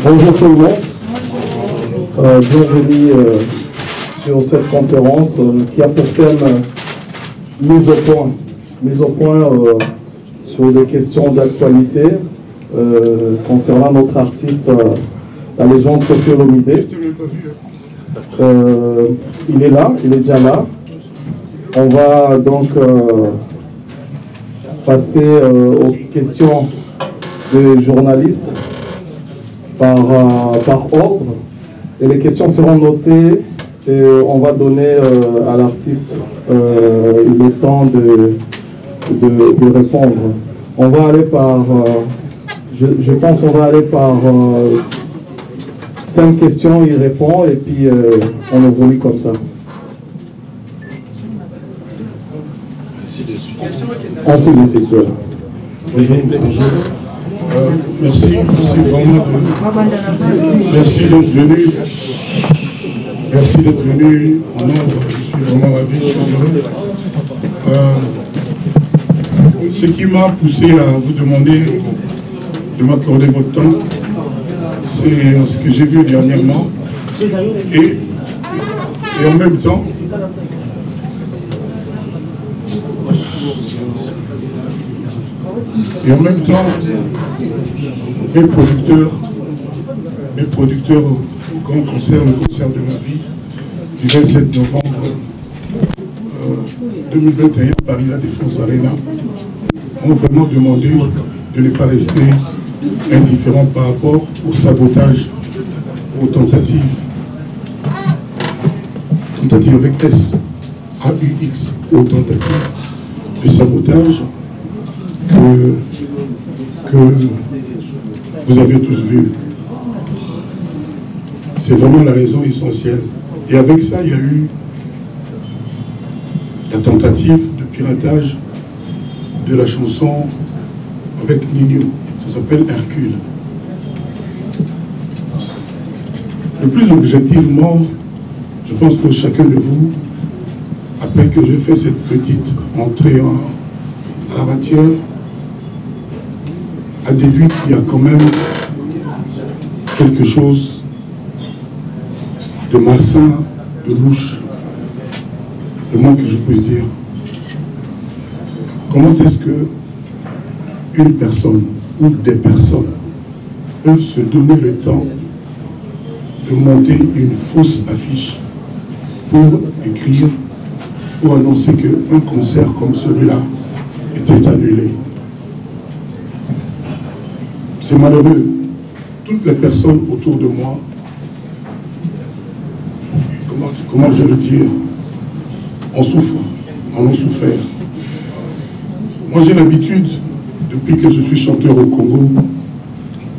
Bonjour tout le monde. Bienvenue sur cette conférence qui a pour thème mise au point sur des questions d'actualité concernant notre artiste, la légende Koffi Olomide. Il est là, il est déjà là. On va donc passer aux questions des journalistes par ordre. Et les questions seront notées et on va donner à l'artiste le temps de répondre. On va aller par, je pense qu'on va aller par 5 questions, il répond et puis on évolue comme ça. Ensuite, c'est sûr. Bonjour. Merci vraiment merci d'être venu. Merci d'être venu en nombre. Je suis vraiment ravi, je suis heureux. Ce qui m'a poussé à vous demander de m'accorder votre temps, c'est ce que j'ai vu dernièrement. Et en même temps, mes producteurs au grand concert, le concert de ma vie, du 27 novembre 2021, Paris La Défense Arena, m'ont vraiment demandé de ne pas rester indifférent par rapport au sabotage, aux tentatives avec S, A-U-X, aux tentatives de sabotage que vous avez tous vu. C'est vraiment la raison essentielle. Et avec ça, il y a eu la tentative de piratage de la chanson avec Nino. Ça s'appelle Hercule. Le plus objectivement, je pense que chacun de vous, après que j'ai fait cette petite entrée à la matière, a déduit qu'il y a quand même quelque chose de malsain, de louche, le moins que je puisse dire. Comment est-ce que une personne ou des personnes peuvent se donner le temps de monter une fausse affiche pour écrire, pour annoncer qu'un concert comme celui-là était annulé? C'est malheureux. Toutes les personnes autour de moi, comment je le dire, on souffre, en ont souffert. Moi j'ai l'habitude, depuis que je suis chanteur au Congo,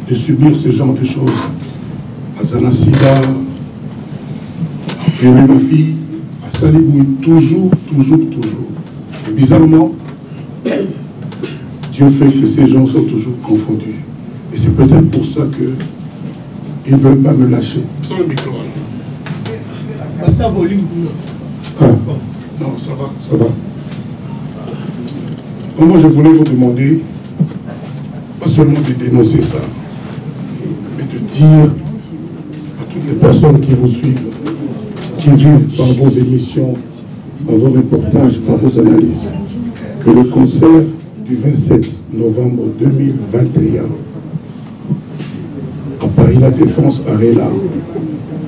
de subir ce genre de choses. À Zanasida, à violer ma fille, à Saliboué, toujours. Et bizarrement, Dieu fait que ces gens sont toujours confondus. Et c'est peut-être pour ça qu'ils ne veulent pas me lâcher. Sans le micro. Ça volume. Ah, non, ça va. Donc moi, je voulais vous demander, pas seulement de dénoncer ça, mais de dire à toutes les personnes qui vous suivent, qui vivent par vos émissions, par vos reportages, par vos analyses, que le concert du 27 novembre 2021 à Paris La Défense Arena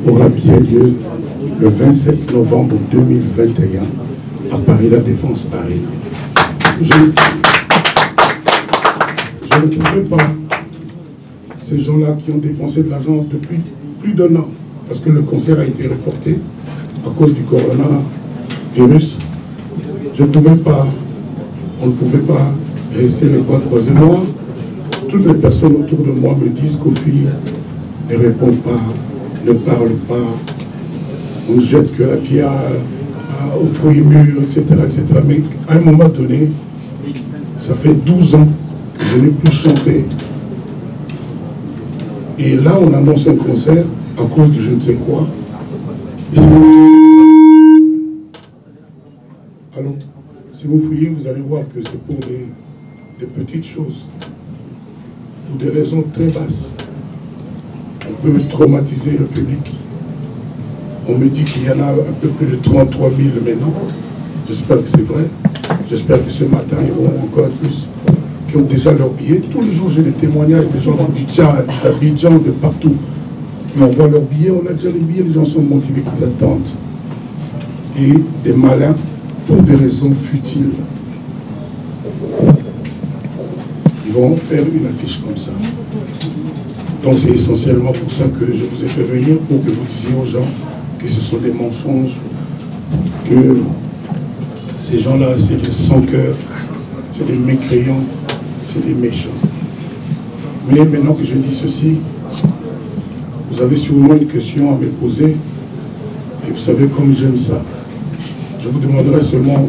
aura bien lieu le 27 novembre 2021 à Paris La Défense Arena. Je ne pouvais pas, ces gens-là qui ont dépensé de l'argent depuis plus d'1 an, parce que le concert a été reporté à cause du coronavirus, on ne pouvait pas rester les bras croisés. Moi, toutes les personnes autour de moi me disent qu'Koffi ne répond pas, ne parle pas, on ne jette que la pierre aux fruits mûrs, etc., etc. Mais à un moment donné, ça fait 12 ans que je n'ai plus chanté. Et là, on annonce un concert à cause de je ne sais quoi. Alors, si vous fouillez, vous allez voir que c'est pour des petites choses, pour des raisons très basses. on peut traumatiser le public. On me dit qu'il y en a un peu plus de 33 000 maintenant. J'espère que c'est vrai. J'espère que ce matin, ils vont encore plus, qui ont déjà leur billet. Tous les jours, j'ai des témoignages des gens du Tchad, d'Abidjan, de partout, qui m'envoient leurs billets. On a déjà les billets, les gens sont motivés, qu'ils attendent. Et des malins, pour des raisons futiles, ils vont faire une affiche comme ça. Donc c'est essentiellement pour ça que je vous ai fait venir, pour que vous disiez aux gens que ce sont des mensonges, que ces gens-là, c'est des sans-cœur, c'est des mécréants, c'est des méchants. Mais maintenant que je dis ceci, vous avez sûrement une question à me poser, et vous savez comme j'aime ça. Je vous demanderai seulement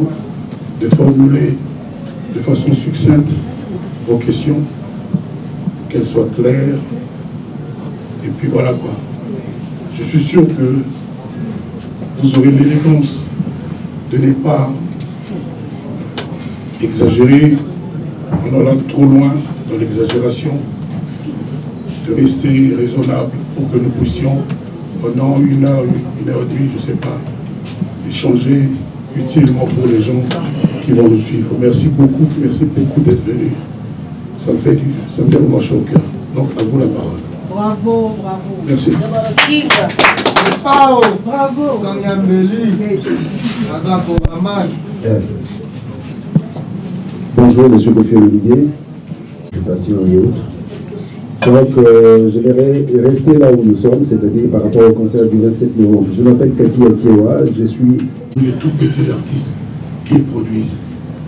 de formuler de façon succincte vos questions, qu'elles soient claires, et puis voilà quoi. Je suis sûr que vous aurez l'élégance de ne pas exagérer en allant trop loin dans l'exagération, de rester raisonnable pour que nous puissions, pendant une heure et demie, je ne sais pas, échanger utilement pour les gens qui vont nous suivre. Merci beaucoup d'être venus. Ça me fait vraiment chaud au cœur. Donc, à vous la parole. Bravo, bravo. Merci. Bravo. Sonia Mbeli. Bonjour, monsieur Kofi Olomide, occupation et autres. Donc, je vais rester là où nous sommes, c'est-à-dire par rapport au concert du 27 novembre. Je m'appelle Kaki Akiewa, je suis... Les tout petits artistes qu'ils produisent.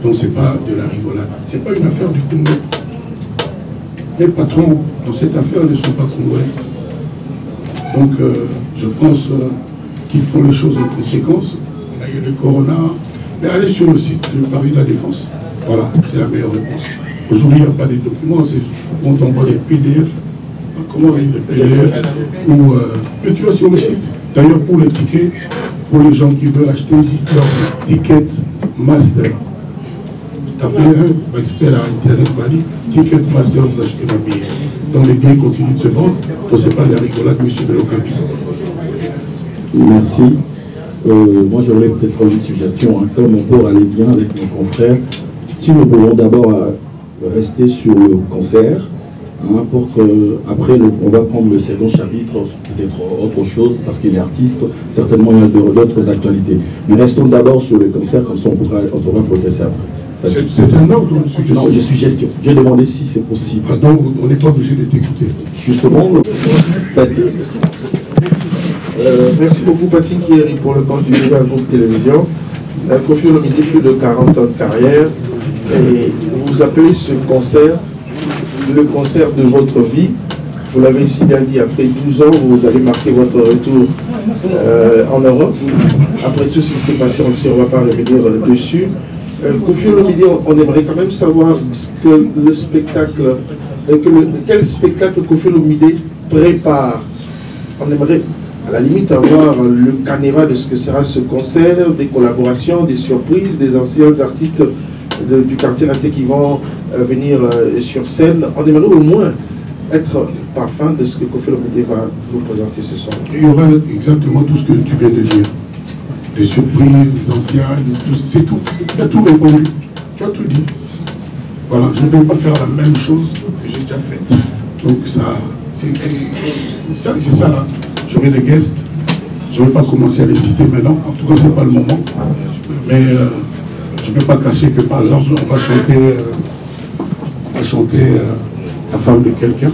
Donc, ce n'est pas de la rigolade. Ce n'est pas une affaire du Congo. Les patrons dans cette affaire ne sont pas congolais. Donc, je pense qu'ils font les choses en conséquence. On a eu le Corona. Mais allez sur le site de Paris La Défense. Voilà, c'est la meilleure réponse. Aujourd'hui, il n'y a pas de documents, on t'envoie des PDF. Comment on dit les PDF ou, mais tu vas sur le site. D'ailleurs, pour les tickets, pour les gens qui veulent acheter, dites-leur Ticket Master. Tapez un expert à Internet, Ticket Master, vous achetez ma billet. Donc les billets continuent de se vendre. Donc c'est pas la rigolade, monsieur de l'Ocapi. Merci. Moi j'aurais peut-être une suggestion, hein, comme on peut aller bien avec nos confrères, si nous pouvons d'abord rester sur le concert, hein, pour que après on va prendre le second chapitre, peut-être autre chose, parce qu'il est artiste, certainement il y a d'autres actualités. Mais restons d'abord sur le concert, comme ça on pourra progresser après. C'est un ordre ou une suggestion? Non, je suis gestion. J'ai demandé si c'est possible. Ah, donc on n'est pas obligé de t'écouter. Justement, Merci beaucoup Patrick Kieri pour le compte du Nouvel Groupe Télévision. Kofi Olomide, plus de 40 ans de carrière. Et vous appelez ce concert le concert de votre vie. Vous l'avez si bien dit, après 12 ans, vous allez marquer votre retour en Europe. Après tout ce qui s'est passé, on ne va pas revenir dessus. Kofi Olomide, on aimerait quand même savoir ce que le spectacle, quel spectacle Kofi Olomide prépare. On aimerait à la limite avoir le canevas de ce que sera ce concert, des collaborations, des surprises, des anciens artistes du quartier latin qui vont venir sur scène. On aimerait au moins être parfum de ce que Kofi Olomide va nous présenter ce soir. Il y aura exactement tout ce que tu viens de dire. Des surprises, des anciens, c'est tout. Tu as tout répondu. Tu as tout dit. Voilà, je ne vais pas faire la même chose que j'ai déjà faite. Donc ça, c'est ça là. J'aurai des guests. Je ne vais pas commencer à les citer maintenant. En tout cas, ce n'est pas le moment. Mais je ne peux pas cacher que par exemple, on va chanter la femme de quelqu'un.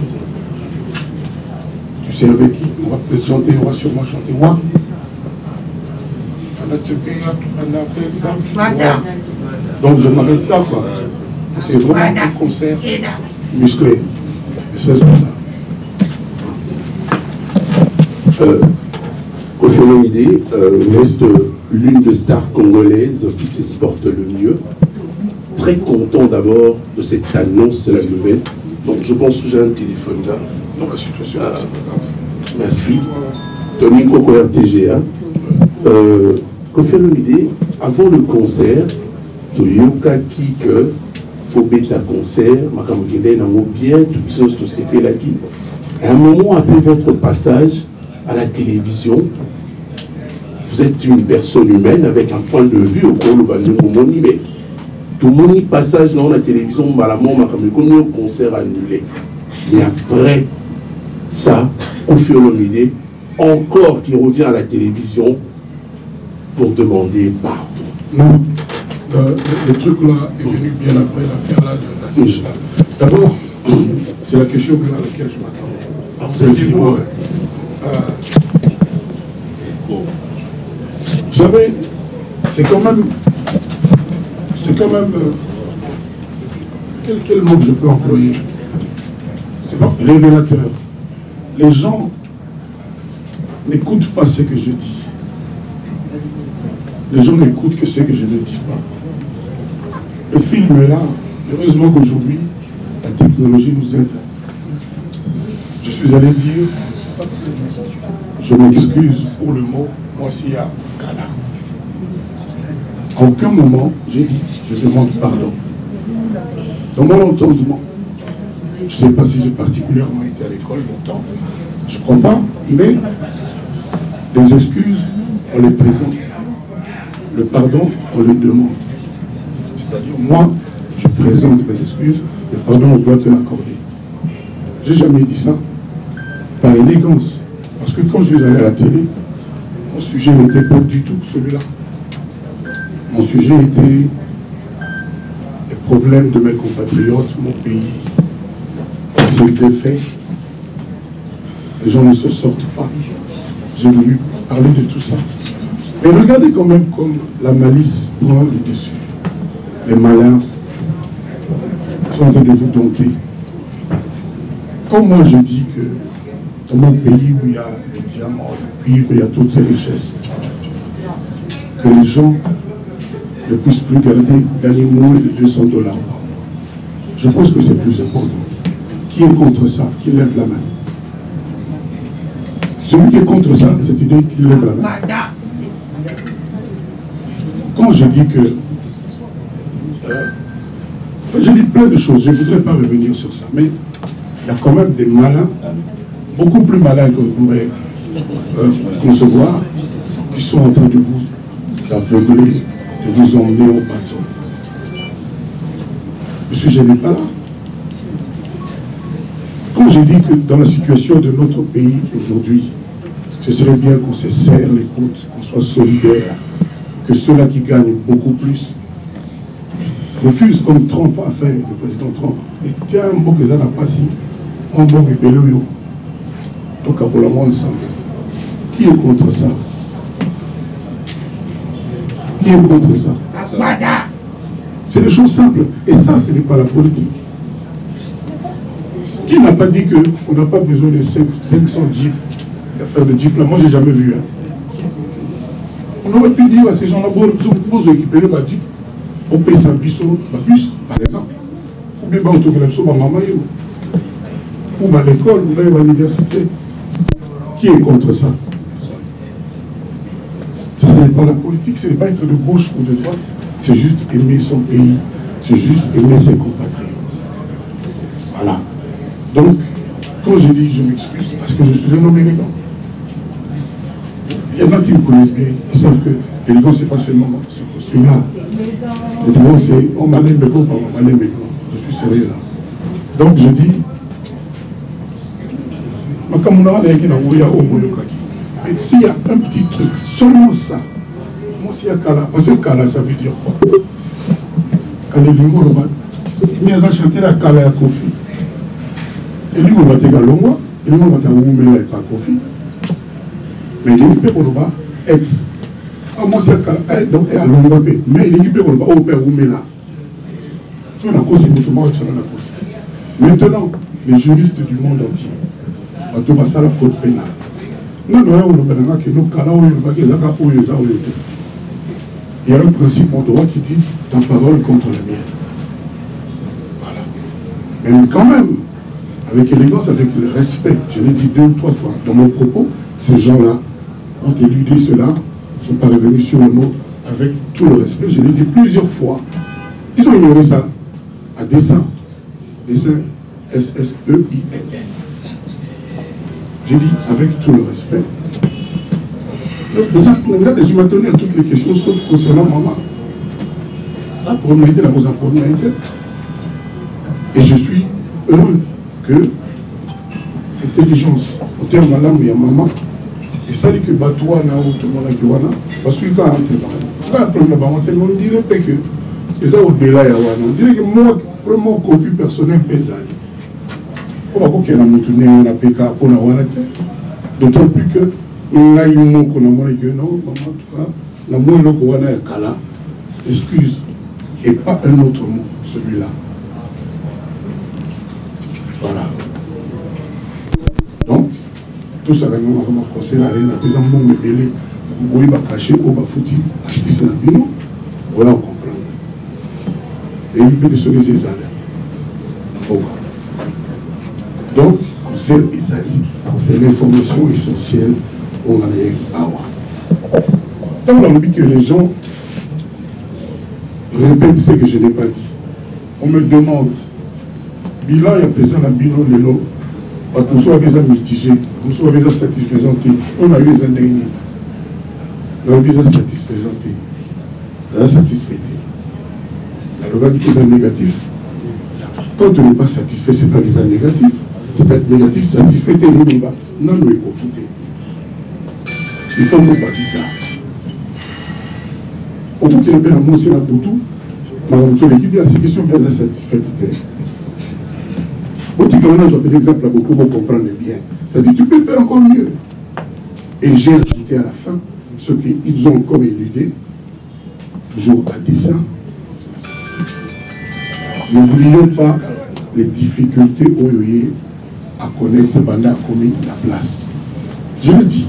Tu sais avec qui? On va peut-être chanter, on va sûrement chanter Wa. Donc je m'arrête là quoi. C'est vraiment un concert musclé. Et c'est comme ça. Kofi Olomide reste l'une des stars congolaises qui s'exporte le mieux. Très content d'abord de cette annonce, la nouvelle. Donc je pense que j'ai un téléphone là. Non, la situation, c'est pas grave. Merci. Tony Coco RTGA. Kofi Olomide, avant le concert, Toyoka qui que faut bêta concert, Makamokende n'a bien, tout ça, c'est là qui. À un moment, après votre passage à la télévision, vous êtes une personne humaine avec un point de vue au cours de mais tout le monde passage dans la télévision, comme un concert annulé. Mais après ça, Koffi Olomide, encore qui revient à la télévision pour demander pardon. Non, le truc là est venu bien après l'affaire là de l'affiche là. D'abord, c'est la question à laquelle je m'attendais. Vous avez dit quoi? Vous savez, c'est quand même quel mot que je peux employer? C'est pas révélateur. Les gens n'écoutent pas ce que je dis. Les gens n'écoutent que ce que je ne dis pas. Le film est là. Heureusement qu'aujourd'hui, la technologie nous aide. Je suis allé dire, je m'excuse pour le mot Moissia Kala. À aucun moment, j'ai dit, je demande pardon. Dans mon entendement, je ne sais pas si j'ai particulièrement été à l'école longtemps, je ne crois pas, mais les excuses, on les présente. Le pardon, on le demande. C'est-à-dire, moi, je présente mes excuses, le pardon, on doit te l'accorder. Je n'ai jamais dit ça par élégance. Parce que quand je suis allé à la télé, mon sujet n'était pas du tout celui-là. Mon sujet était les problèmes de mes compatriotes, mon pays, c'est le défait. Les gens ne se sortent pas. J'ai voulu parler de tout ça. Mais regardez quand même comme la malice prend le dessus. Les malins sont en train de vous dompter. Comme moi je dis que dans mon pays où il y a des diamants, des cuivres, il y a toutes ces richesses, que les gens ne puissent plus gagner moins de 200 $ par mois. Je pense que c'est plus important. Qui est contre ça? Qui lève la main? Celui qui est contre ça, cette idée qui lève la main. Quand je dis que... je dis plein de choses, je ne voudrais pas revenir sur ça, mais il y a quand même des malins, beaucoup plus malins qu'on pourrait concevoir, qui sont en train de vous aveugler, de vous emmener au bâton. Monsieur, je n'ai pas là. Quand j'ai dit que dans la situation de notre pays aujourd'hui, ce serait bien qu'on se serre les coudes, qu'on soit solidaire, que ceux-là qui gagnent beaucoup plus refusent, comme Trump a fait, le président Trump. Et tiens, un bon que ça n'a pas si, un bon que Péloyo. Donc, à pour la moi ensemble. Qui est contre ça? Qui est contre ça? C'est des choses simples. Et ça, ce n'est pas la politique. Qui n'a pas dit qu'on n'a pas besoin de 500 jeeps, l'affaire de jeep là? Moi, je n'ai jamais vu. Hein. On aurait pu dire à ces gens-là, vous récupérez votre jeep, on paye ça bus, par exemple. Ou bien, on trouve ma maman, ou à l'école, ou même à l'université. Qui est contre ça? Ce n'est pas la politique, ce n'est pas être de gauche ou de droite. C'est juste aimer son pays, c'est juste aimer ses compatriotes. Voilà. Donc, quand je dis je m'excuse, parce que je suis un homme élégant. Il y en a qui me connaissent bien, ils savent que l'élégance, ce n'est pas seulement ce costume-là. L'élégance, c'est on m'a l'aimé pas on m'a l'aimé. Je suis sérieux là. Donc, je dis, mais s'il y a un petit truc, seulement ça, moi, s'il y a Kala, parce que Kala, ça veut dire quoi? Kala, si nous avons chanté la Kala à Koffi, et lui, on va te galonger, et lui, on va te roumer pas Koffi, mais il est pour le bas, ex. Ah, moi, c'est Kala, donc, et à l'ombre, mais il est pour le bas, au père roumer là. Tu as la cause, c'est la cause. Maintenant, les juristes du monde entier, on va faire la code pénale. Non, non, on va faire que nous, Kala, on va faire il y a un principe en droit qui dit ta parole contre la mienne. Voilà. Mais quand même, avec élégance, avec le respect, je l'ai dit 2 ou 3 fois dans mon propos, ces gens-là ont éludé cela, ne sont pas revenus sur le mot avec tout le respect. Je l'ai dit plusieurs fois. Ils ont ignoré ça à dessein. Dessein, S-S-E-I-N-N. J'ai dit avec tout le respect. Je m'attendais à toutes les questions sauf concernant maman. Là, pour m'aider, la pose pour m'aider. Et je suis heureux que l'intelligence, au terme de l'âme, il y a maman. Et ça dit que Batoua n'a tout le monde qui wana. Parce que quand on dirait que et ça au-delà ya wana. On dirait que moi, vraiment, conflit personnel pesali. On va qu'il y a un tourné on a PK pour la wana. D'autant plus que on a eu mon qu'on a moins que non, maman en tout cas, la moins le wana ya kala. Excuse. Et pas un autre mot, celui-là. Voilà. Donc, tout ça, vraiment, on va conseiller la reine, à des enfants me belé, vous voyez, va cacher, ou va foutre, acheter ça dans le bino, voilà, on comprend. Et il peut se laisser ça là. Donc, conseil Isali, c'est l'information essentielle au Manaïek Awa. Tant on a dit que les gens répètent ce que je n'ai pas dit. On me demande, bilan, il y a présent dans le bino, les lots. Nous sommes déjà mitigés, nous sommes déjà satisfaisants. On a eu les derniers. Nous avons déjà satisfaisants. Nous avons satisfait. Nous avons dit que c'est négatif. Quand on n'est pas satisfait, ce n'est pas déjà négatif. C'est pas négatif, satisfait, nous ne pouvons pas. Non, nous ne pouvons pas quitter. Il faut nous bâtir ça. Au bout qu'il y a un mot, c'est un boutou. Mais l'équipe a ces questions bien satisfaites. Quand on a un exemple pour vous comprendre bien, ça dit tu peux faire encore mieux. Et j'ai ajouté à la fin ce qu'ils ont encore éludé, toujours à dessein. N'oublions pas les difficultés OYE à connaître pendant à commis la place. Je le dis.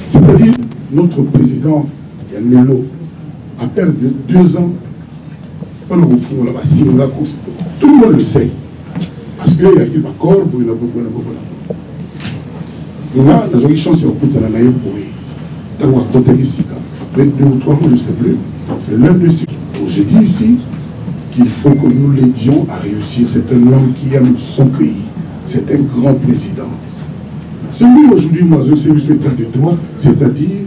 C'est-à-dire, notre président, Yanelo, a perdu 2 ans. On a là-bas, tout le monde le sait. Parce qu'il y a des accords, il y a beaucoup. On a une chance de la naïe pour après 2 ou 3 mois, je ne sais plus, c'est l'un de ceux. Donc je dis ici qu'il faut que nous l'aidions à réussir. C'est un homme qui aime son pays. C'est un grand président. C'est lui aujourd'hui, moi, je sais sur l'état de droit, c'est-à-dire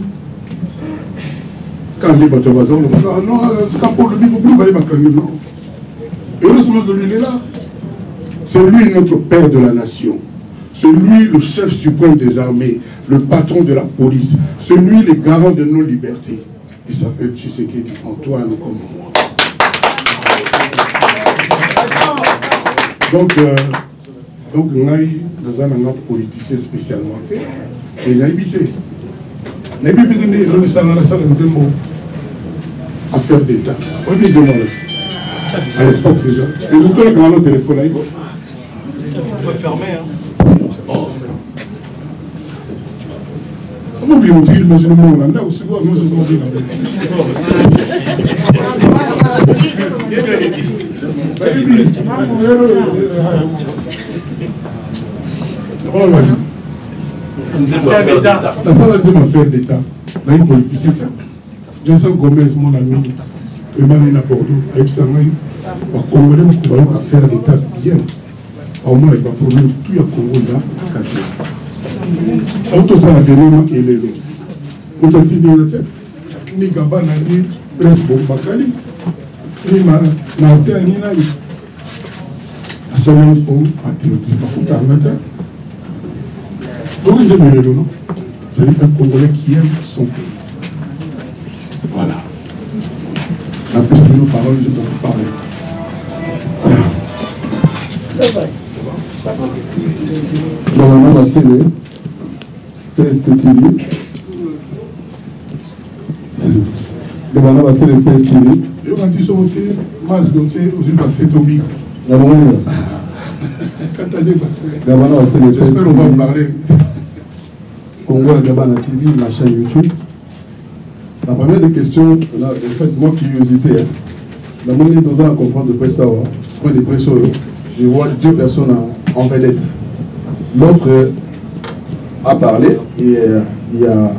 quand les bateaux bazar, non, c'est quand pour le non. Heureusement que lui, il est là. C'est lui notre père de la nation. C'est lui le chef suprême des armées, le patron de la police. C'est lui le garant de nos libertés. Il s'appelle Tshisekedi, Antoine comme moi. Donc, nous avons un politicien spécialement et il a habité. Il a habité affaire d'État. À l'époque déjà. Et vous connaissez comment le téléphone là, il faut fermer. Comment bien dire que nous sommes là aussi quoi nous sommes la salle de affaire d'État. Là, il politicien. Vincent Gomez, mon ami, il m'a mis à Bordeaux, avec sa main, les Congolais ont affaire d'État bien. Au moins, il n'y a pas de problème, tout est Congo là, à 4 ans. Tout ça, la dernière, il est là. On a dit, ni Gaba, ni Prince Bombakali, ni Martin, ni Naï. La salle de patriotisme, il faut un matin. Donc, ils aiment le nom. C'est un Congolais qui aime son pays. Voilà. La piste de nos paroles, je peux vous parler. C'est vrai. Normalement, la télé, PSTV. Normalement, c'est le PSTV. Et on a dit sauter, masse doté, aux vaccins tombés. Normalement, quand tu as des vaccins. Normalement, c'est le PSTV. J'espère qu'on va en parler. Congo et Gabana TV, ma chaîne YouTube. La première des questions, en fait, moi, curiosité. La monnaie dans un conférence de presse, point de presse, je vois 2 personnes en vedette. L'autre a parlé et il y a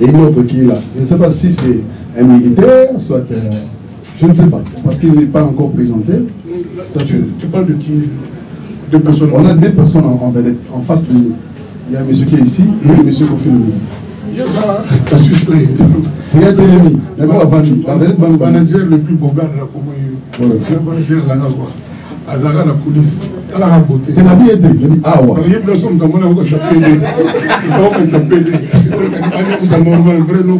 une autre qui est là. Je ne sais pas si c'est un militaire, soit. Je ne sais pas, parce qu'il n'est pas encore présenté. Tu parles de qui? Deux personnes. On a deux personnes en vedette. En face de nous. Il y a un monsieur qui est ici et un monsieur Kofi Olomide. Ça suffit. Il y a des ennemis. D'accord, avant lui. Le manager le plus beau gars de la commune. Le manager là, quoi. À la coulisse. À la beauté. Tu n'as bien été. Il dit, ah ouais. Il y a des personnes qui ont s'appelé. Ils ont s'appelé. Un vrai nom.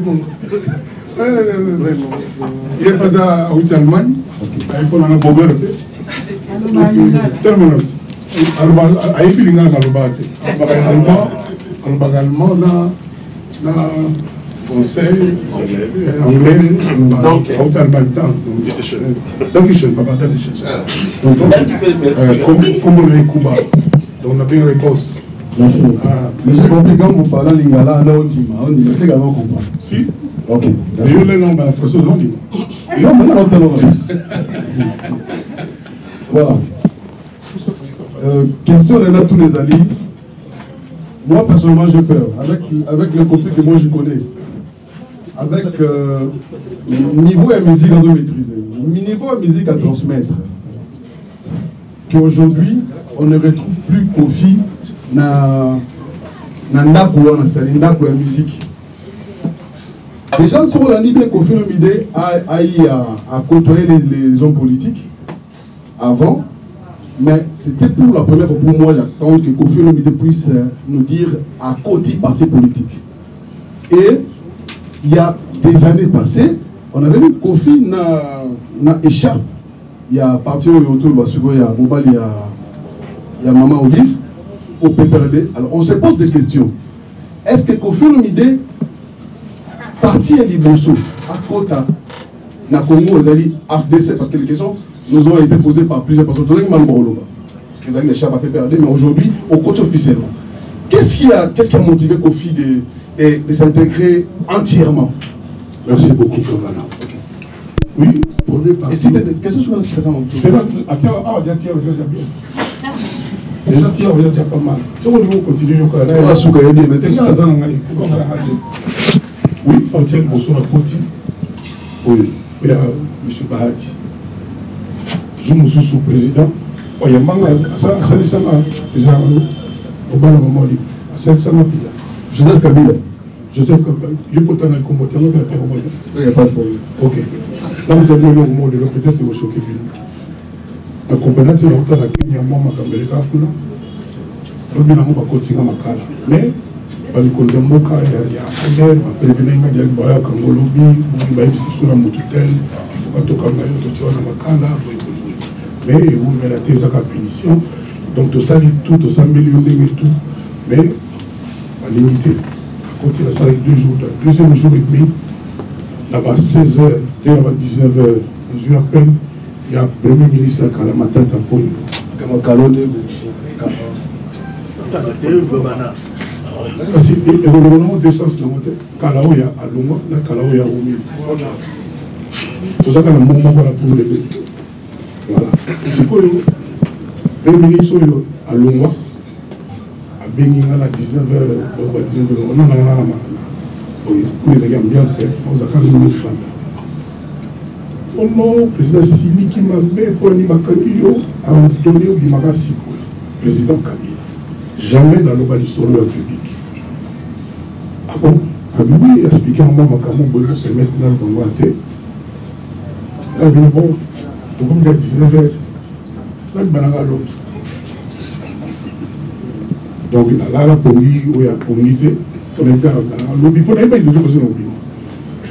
Il est passé à Allemagne. Il faut un beau gars. Tellement. Il y a allemand, français, anglais, donc comme on est Cuba, donc on a bien réponse. Merci. Mais j'ai compris quand vous parlez en lingala, là on dit, c'est également comprendre. Si. Ok. Je l'ai non, mais français, on dit. Non, maintenant on te le voilà. Question de là tous les alliés. Moi personnellement j'ai peur. Avec le conflit que moi je connais. Avec niveau et musique à maîtriser. Niveau et musique à transmettre. Qu'aujourd'hui on ne retrouve plus Kofi dans la musique. Les gens sont là, bien Kofi Olomide a côtoyé les hommes politiques avant. Mais c'était pour la première fois pour moi, j'attends que Kofi Olomide puisse nous dire à côté parti politique. Et il y a des années passées, on avait vu Kofi na échappe. Il y a parti autour de Basugo, il y a Global, il y a Maman Olive, au PPRD. Alors on se pose des questions. Est-ce que Kofi Olomide, parti à Liboso, à Kota, na Congo, ils allaient AFDC, parce que les questions nous ont été posées par plusieurs personnes. Parce que vous avez les chats à PPRD, mais aujourd'hui, au côté officiellement. Qu'est-ce qui a motivé Kofi de s'intégrer entièrement? Merci beaucoup, Kavana. Oui, pour ne pas. Et si des questions sur le système en tout. Déjà, tiens, on déjà pas mal. Si on veut continuer, on va oui, on tient le bosso à Koti. Oui, il y a M. Bahati. Je me suis sous-président. Il y a Manga, ça c'est déjà au bas de mon livre. Joseph Kabila. Joseph Kabila. Je peux t'en être comme moi, il n'y a pas de problème. Ok. Là, vous savez, le mot de peut-être que vous choquez. La compagnie de l'autre, la Kenya, moi, ma caméra, donc, nous avons continué à faire. Mais, il y a un prévenu qui a dit que lobby, il y a une tutelle, il faut pas toquer mais vous mettez ça à punition. Donc, tout ça, tout ça, millionner et tout. Mais, pas limité. À côté de ça, 2 jours, deuxième jour et demi, là-bas, 16h, là-bas, 19h, je rappelle, il y a le Premier ministre à Kalamata Tamponio. Parce que le gouvernement de sens dans le Kalaoya à Longwa, la Kalaoya au milieu. C'est ça qu'on a un moment pour les bébés. Voilà. C'est quoi le ministre à Longwa, à Benginga à 19h, on a une ambiance, on a quand même une bande. Oh non, le président Sini qui m'a mis pour l'Imakangiyo a donné au Bimakasiko, président Kabila. Jamais dans le bas du solo en public. Ah bon? Ah oui, expliquer à moi comment vous pouvez permettre dans le Congo à terre. Là, je dis bon, tout comme il y a 19h, là, il y a l'autre. Donc, il y a la communauté, on est bien dans lobby, on n'est pas de toute façon lobby.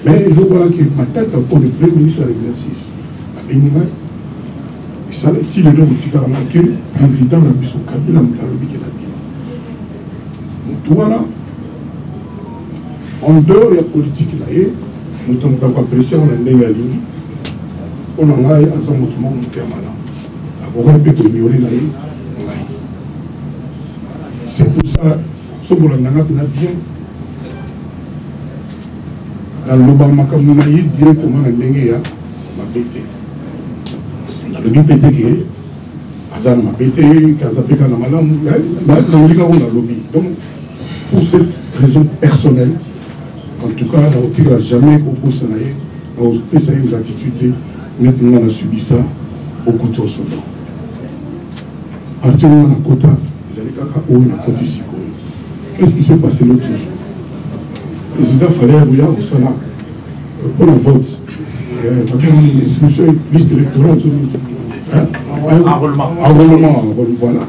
Mais il voilà que ma tête pour le Premier ministre à l'exercice. À Benina, et ça, il est là où que le président n'a plus son Kabila, il a lobby qui est voilà, en dehors de la politique, nous sommes capables de presser, on a une ligne, on a un ensemble de monde qui est malade. On peut ignorer la ligne. C'est pour ça, ce que nous avons bien. Dans le Bama, comme nous avons directement dans le ligne, ma bête. Dans le but pété, Azana m'a bêté, Kazapeka n'a malade, dans le lobby. Donc, pour cette raison personnelle, en tout cas, on n'a jamais proposé on a fait une gratitude, maintenant on a subi ça beaucoup trop souvent. partir de la quota, qu'est-ce qui s'est passé l'autre jour? Le président fallait avoir au Sénat pour le vote. Une inscription, liste électorale. Enrôlement, voilà.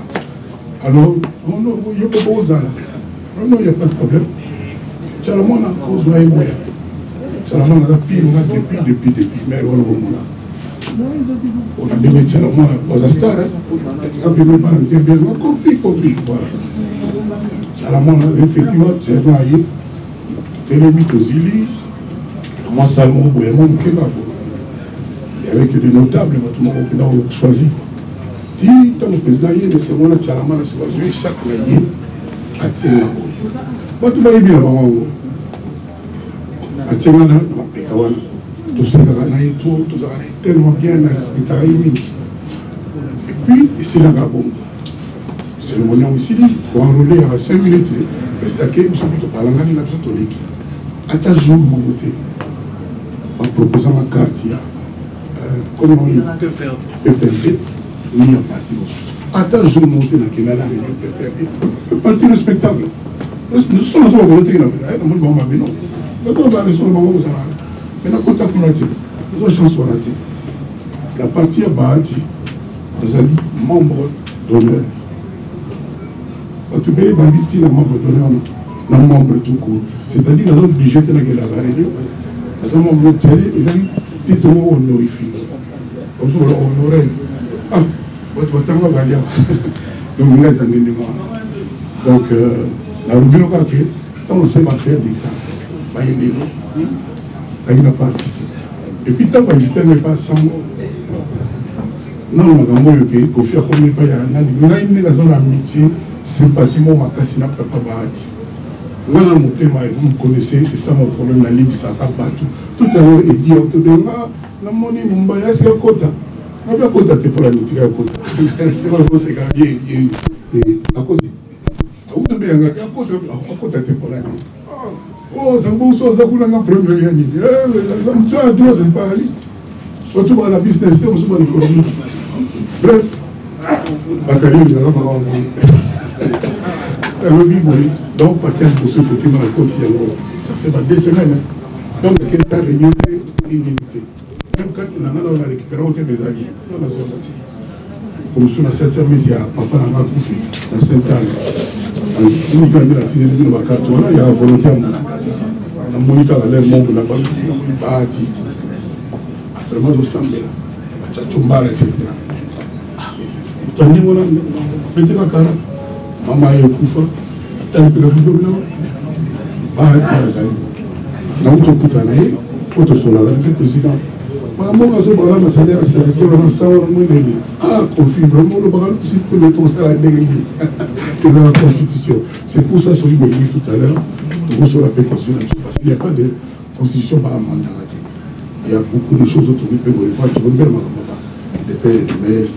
Alors, il n'y a pas de cause là. Non, il n'y a pas de problème. Tchalamon a cause là, Tchalamon a pire, on a depuis, mais on a donné Tchalamon aux Astars, on a bien conflit, voilà. Tchalamon a effectivement, Télémite aux îles, moi Salmon, il y avait que des notables, tout le monde a choisi. Si le président est de ce moment-là, Tchalamon a choisi chaque année à Tchalamon. Tout va bien, à Tchalamon, tout ça tellement bien à respecter. Et puis, c'est la Gabon. C'est le moment ici, pour enrôler à 5 minutes, le président qui est plutôt par la main, il a besoin de l'équipe. À ta jour, mon côté, en proposant ma carte, comment on dit, PPRD, ni un parti de à ta jour, mon côté, dans la réunion PPRD, un parti respectable. Nous sommes en train de voter, nous sommes en train de voter. Nous sommes la partie à Bahati, nous avons membre d'honneur. Tu peux les membre d'honneur, non membre tout court. C'est-à-dire que nous sommes obligés de faire la réunion. Nous sommes membre de télé, nous avons titre honorifique. Comme ça, on honoré. Ah, votre temps va aller. Donc, nous avons des mois. Donc, la rubrique, quand on sait pas faire des cas, il n'y a pas et puis, tant que n'est pas sans non, on a dit que Kofi a commis pas une amitié, sympathie, moi, Kassina Papa Bahati. Moi, vous me connaissez, c'est ça mon problème, la ligne qui s'attaque partout. Tout à l'heure, il dit autour de moi, la monnaie, mon bail, c'est un quota. On n'a pas quota pour l'amitié, un quota. C'est pas que c'est gagné, à cause de. Vous avez un quota pour l'année. Oh, c'est bon, ça, vous avez un premier année. Tu as droit, c'est pas aller. Surtout dans la business, on se voit l'économie. Bref, Bakary, vous avez donc, partir pour ce effectivement la quotidien. Ça fait 2 semaines. Donc, quel temps réunion illimité. Même quand on a récupéré, on a mes amis. On a moitié. Comme si on a 700 000, il y a papa dans ma bouffe, dans Saint-Anne. On a gagné la Tunisie, il y a un volontaire. On a moniteur à l'air, on a bâti. Vraiment de Sambela, à Tchachumbara, etc. On a dit, on a mis la cara. Maman est Koufa, attends, le blanc. Bahati Azali. Nous avons tout à l'heure, sur le président. Maman a dit, on a salaire, c'est le salaire, ah, Kofi, vraiment, le système est comme ça, la négligée. C'est dans la Constitution. C'est pour ça que je suis venu tout à l'heure, de sur la Constitution. Parce qu'il n'y a pas de Constitution par mandat. Il y a beaucoup de choses autour du pays. Il faut que des pères et des mères,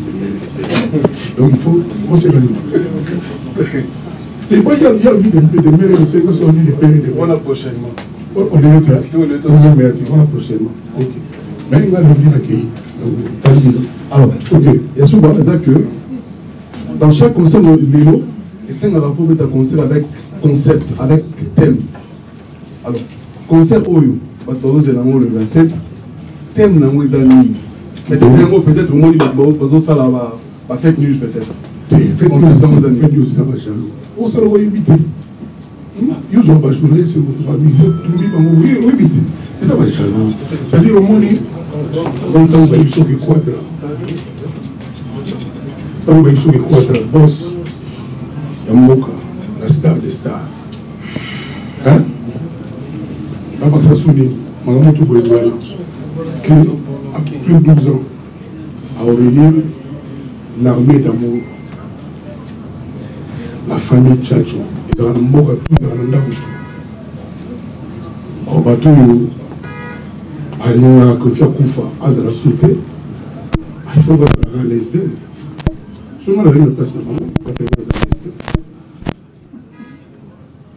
des pères. Donc il faut conserver. Il y a des mères et des pères qui sont des pères et des mères. On a prochainement. On a prochainement. Ok. Mais il va le dire à qui. Alors, ok. Il y a souvent que dans chaque concert, les mots, et c'est un rapport de concert avec concept, avec thème. Alors, concert Oyo, le 27. Thème dans les amis. Mais peut-être au moins il va avoir ça là va fake news peut-être. Fake news dans les amis. Fake news ça va jaloux. On se le voit éviter. Ils ont pas journée c'est votre mise tout le monde oui éviter. Ça va jaloux. C'est-à-dire au moins on va y sauver quadra. On va y sauver quadra boss. Yamoka la star des stars. Hein? Là pas ça souligne. Maman tout peut être qui, après plus de 12 ans, a réuni l'armée d'amour, la famille Tchatcho, et dans le mort à tout, dans le monde. Au bateau, il y a un Kofi Koufa, Azara Souté, il faut voir à l'ESD. Seulement la réunion passe de Bango, après l'ESD.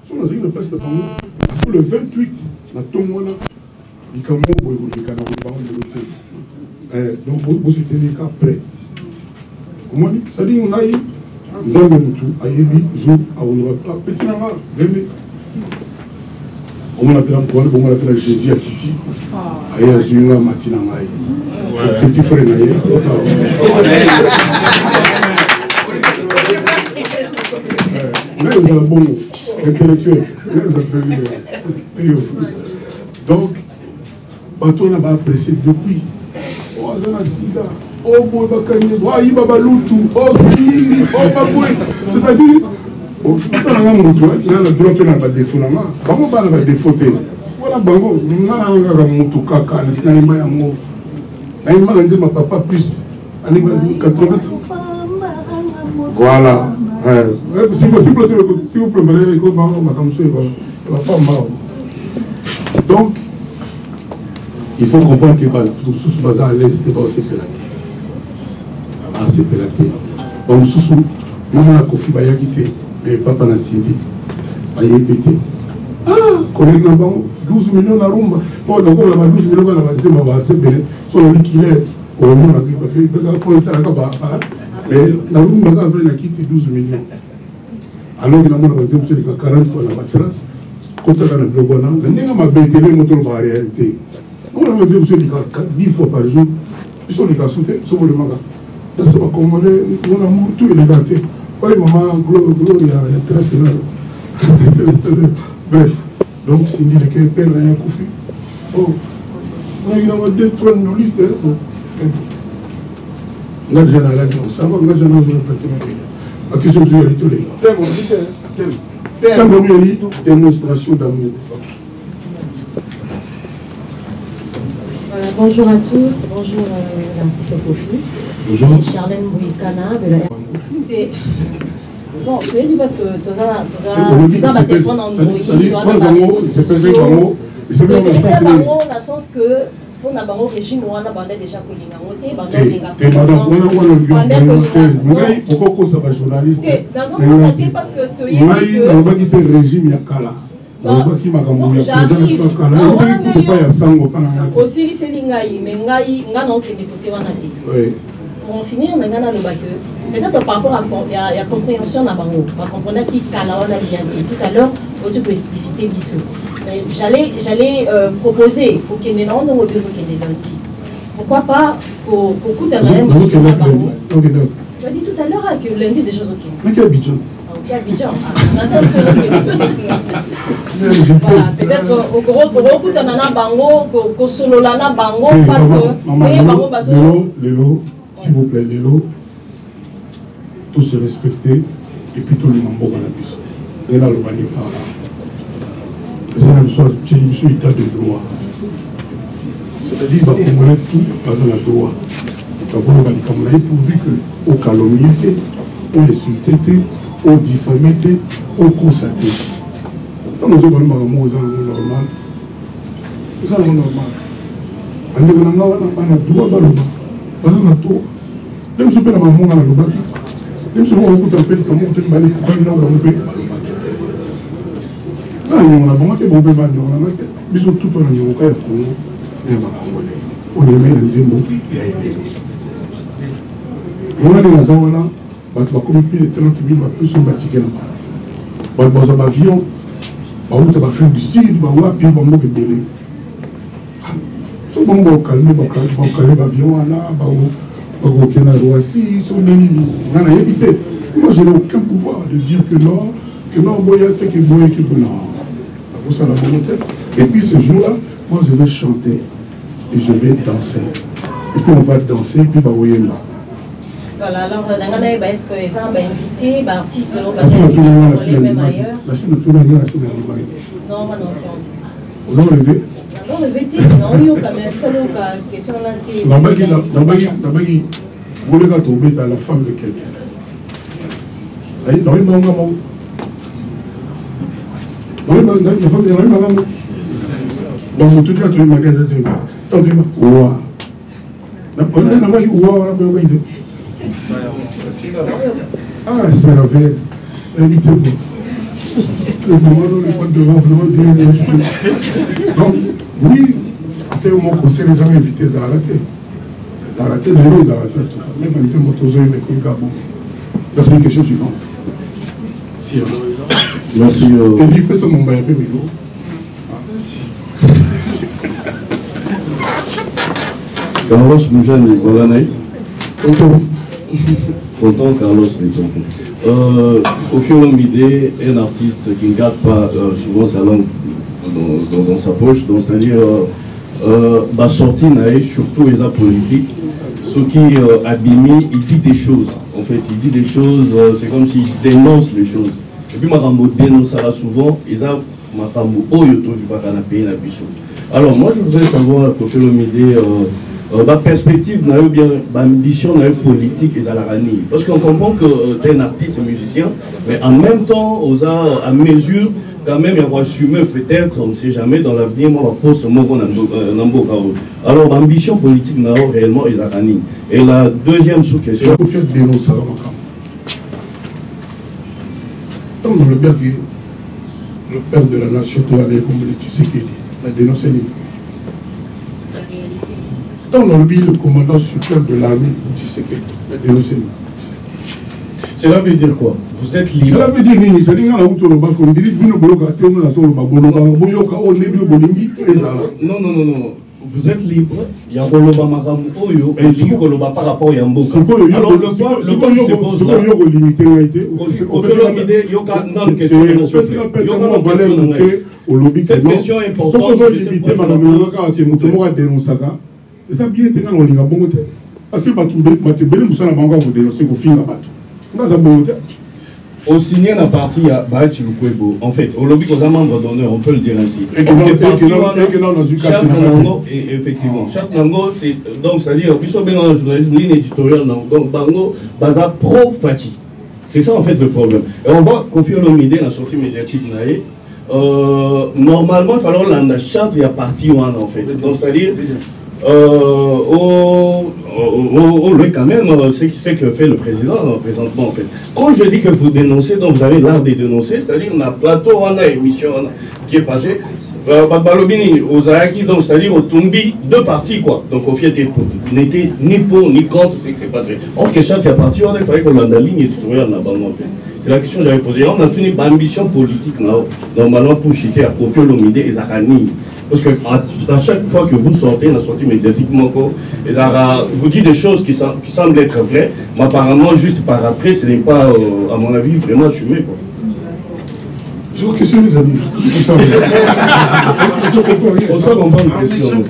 Seulement la réunion passe de Bango, parce que le 28, la Tongwana, il y a un mot donc vous soutenez qu'après. Comment dit? Ça dit on a eu Nzambe mutu ayebi jour aolora petit nanga venez. On appelle on appelle Jésus à Titi. Aye azuinga matina ngai. Petit frère naye. Là ils ont bon intellectuel. Donc bateau n'a pas apprécié depuis. Oh zana sida. Oh boy bakanye. Oh iba balutu. Oh kiri. Oh baboy. C'est-à-dire ça n'a pas de droit, il y a le droit de faire des défauts. Il y a des défauts. Voilà, bango, il y a un moto kaka, il y a un papa plus, 80. Voilà. Si vous préparez, il va pas mal. Donc, il faut comprendre que tout ce bazar à l'est n'est pas assez pélaté. Assez pélaté. Donc, sous maman a confié à Yakité. Mais papa n'a simbi. Aïe pété. Ah, collègue n'a pas 12 millions à rumba. Bon, donc on a 12 millions à la base, on va assez bien. Sur le liquide, au monde, on a fait ça. Mais la rumba a fait quitter 12 millions. Alors qu'il a montré que c'est 40 fois la materasse. Quand on a le bloc, on a bêté les moteurs en réalité. On a dit que c'est 10 fois par jour. Ils sont les gars sautés sur le maga. Dans ce cas, mon amour, tout est gâté. Oui, maman, Gloria, très sévère. Bref, donc c'est dit que le père n'a rien confié. Oh, on a eu 2-3 de nos listes. On a déjà la guerre, ça va, on a déjà la guerre. La question de tous les gars. Démonstration d'amour. Bonjour à tous, bonjour l'artiste Kofi. Bonjour. Charlène Bouikana de la bon, je vais dire parce que tu as un téléphone Android, tu as des réseaux sociaux. C'est dans le sens que pour la banque régime, on a déjà dans un sens, ça dit parce que tu es régime aussi c'est l'ingaï, mais l'ingaï, n'a non que des côtés wanati. Pour en finir, on a le bac. Peut-être par rapport à la compréhension à Bango, par comprendre qui Kalawana vient tout à l'heure, tu peux expliciter l'issue. J'allais proposer pour qu'il y ait un nombre de choses qui est pourquoi pas pour coûter un même à Bango. Tu as dit tout à l'heure que lundi des choses ok. Mais quel Abidjan? Ok, Abidjan. Peut-être au gros coup tu en as Bango, que solo lana Bango parce que Bango baso. Lélo, s'il vous plaît, Lélo. Tous se respecter et puis tout le monde va la puissance. Et là, le bani par là. C'est une émission d'état de droit. C'est-à-dire qu'il va comprendre tout dans un droit. Pourvu qu'au calomnier, au insulté, au diffamé, au constaté. Dans nos hommes, c'est normal. C'est normal. On a droit à l'homme. Parce qu'on a droit. Même si on a droit à l'homme. Même si on a droit à l'homme. On est même dans Zimbo et à Ebelo. On a des Nazawana, comme plus de 30 000 personnes bâties là-bas. Dans un avion, on va faire du Sud, on va faire du Bélé. Si on va calmer l'avion, on va faire du Roissy, on a évité. Moi, je n'ai aucun pouvoir de dire que non, Boyate, que Boyate, que non. Et puis ce jour-là, moi je vais chanter. Et je vais danser. Et puis on va danser, et puis Baoyemba. Voilà, alors est-ce que les gens ont invité l'artiste même ailleurs? La scène de tout le monde, la scène de l'Imaï. Non, pas non. Vous avez levé? Non, levé, non, il y a quand même une question Nabagi, vous voulez tomber dans la femme de quelqu'un. Dans une maman. Donc, tout le monde a magasin. Donc, ouah. Ah, c'est la veille. Invitez-moi. Le moment où les potes devant vraiment dire. Donc, oui, tellement qu'on sait les gens invités à arrêter. Les arrêter, les autres arrêter tout. Même si mon tozo est comme Gabon. Donc c'est une question suivante. Si, merci. Et dit que ça m'en va un peu Milo. Carlos Moujane, voilà Naït. Content Carlos Litonko. Kofi Olomide est un artiste qui ne garde pas souvent sa langue dans sa poche, donc c'est-à-dire ma sortie naïe, surtout les arts politiques, ce qui abîme, il dit des choses. En fait, il dit des choses, c'est comme s'il dénonce les choses. Et puis Marambo dénonce ça souvent, ils ont Marambo Oyoto du Bakanape na Bissou. Alors moi je voudrais savoir, Kofi Olomide, ma perspective, ma ambition politique et Zalarani. Parce qu'on comprend que tu es un artiste et musicien, mais en même temps, à mesure, quand même, il y a assumer peut-être, on ne sait jamais, dans l'avenir, moi, la poste, moi, alors, l'ambition politique, n'a réellement et Zalarani. Et la deuxième sous-question. Il faut faire des noms, ça va. Tant dans le bien que le père de la nation, tu vas aller comme le Tshisekedi, la dénonce est dans le commandant suprême de l'armée Tshisekedi, la dénonce. Cela veut dire quoi? Vous êtes libre? Cela veut dire que c'est une autre comme dit Bino Boloka, non, non, non, non. Vous êtes libre, il y a un Boloba Maram Oyo, et si vous Boloba par rapport à Yamboka. Alors le point se pose là. Cette question est importante. Et ça bien été dans le bon côté. Parce que tu belle moussa n'a pas encore dénoncé qu'au fin d'abattre. On a bon côté. Au signé la partie à Bachi Lukwebo, en fait, au lobby aux membres d'honneur, on peut le dire ainsi. Et que dans une carte effectivement, chaque Nango, c'est donc c'est-à-dire, puis sur un journaliste, ligne éditoriale, donc Bango, Baza pro Fati. C'est ça en fait le problème. Et on voit Kofi Olomide dans la sortie médiatique naïe. Normalement, il fallait la charte, il y a partie one en fait. Donc c'est-à-dire. Quand même, c'est que fait le président présentement en fait. Quand je dis que vous dénoncez, donc vous avez l'art de dénoncer, c'est-à-dire on a plateau, on a émission qui est passée, Balobini, Ozaki, donc c'est-à-dire au Tumbi, deux parties quoi. Donc au fait, n'était ni pour ni contre ce qui s'est passé. Or que chaque partie, il fallait qu'on ait la ligne éditoriale là-bas en fait. C'est la question que j'avais posée. On a tenu une ambition politique normalement pour chiter à Kofi Olomide et Zarani. Parce que à chaque fois que vous sortez, la sortie médiatiquement, vous dites des choses qui semblent être vraies, mais apparemment, juste par après, ce n'est pas, à mon avis, vraiment assumé. Je vous questionne les amis. On s'en comprend une question.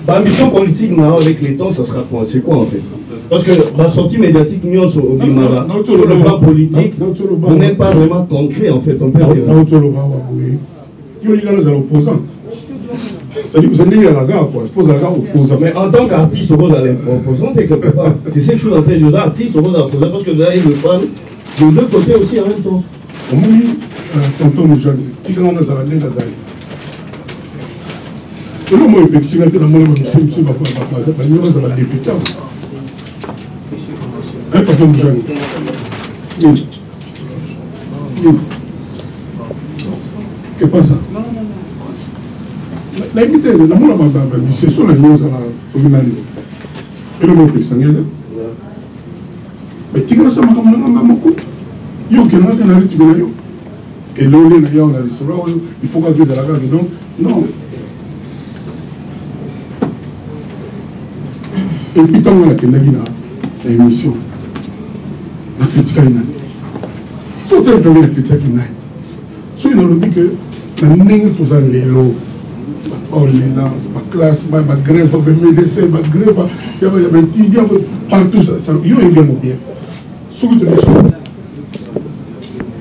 L'ambition politique, avec les temps, ça sera quoi? C'est quoi en fait? Parce que la sortie médiatique, nous, sur le plan politique, vous n'êtes pas vraiment concret en fait. Il y a des opposants. C'est-à-dire que vous avez la gare, quoi. Il faut la gare opposant. Mais en tant qu'artiste, vous allez opposant quelque part. C'est ce que je suis en train de dire. Artiste, vous allez opposant parce que vous avez le fan de deux côtés aussi en même temps. Au moment où, tonton Moujane, si on a Zalane, Nazali. Et là, moi, je suis dans mon monsieur, ça va députer. Hein, tonton Moujane? Qu'est-ce que ça? La limite, la moula m'a dit, sur la news à la Sovinani. Et le mot que ça vient. Mais tu as ça, ma il y a aucun autre qui n'a rien. Et l'eau, il y a un restaurant, il faut garder ça la gare. Donc, non. Et puis, tant qu'on a l'émission, la critique a une. Si on a la critique a une. Si on a dit que la ligne tous les lots, la classe, la grève, les médecins, la grève, il y a un petit diable partout, il y a un bien. Ce que tu dis,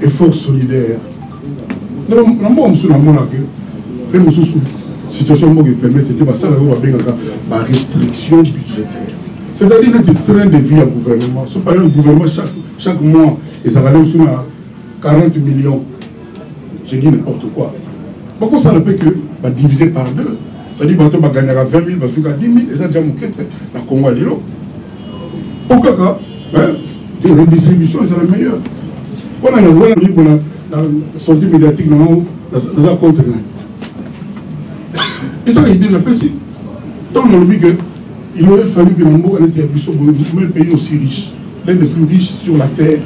effort solidaire. Nous avons une situation qui permet de faire la restriction budgétaire. C'est-à-dire notre train de vie à gouvernement. Si par exemple, le gouvernement, chaque mois, ils avaient 40 millions. J'ai dit n'importe quoi. Pourquoi ça ne peut que diviser par deux? C'est-à-dire que tu vas gagner à 20 000, parce que 10 000, et ça déjà manqué la Congo à l'îlot. Au cas, la redistribution, c'est la meilleure. On a la sortie médiatique dans un compte. Et ça, il dit la PC. Donc, on a dit qu'il aurait fallu que le monde ait un pays aussi riche. l'un des plus riches sur la terre.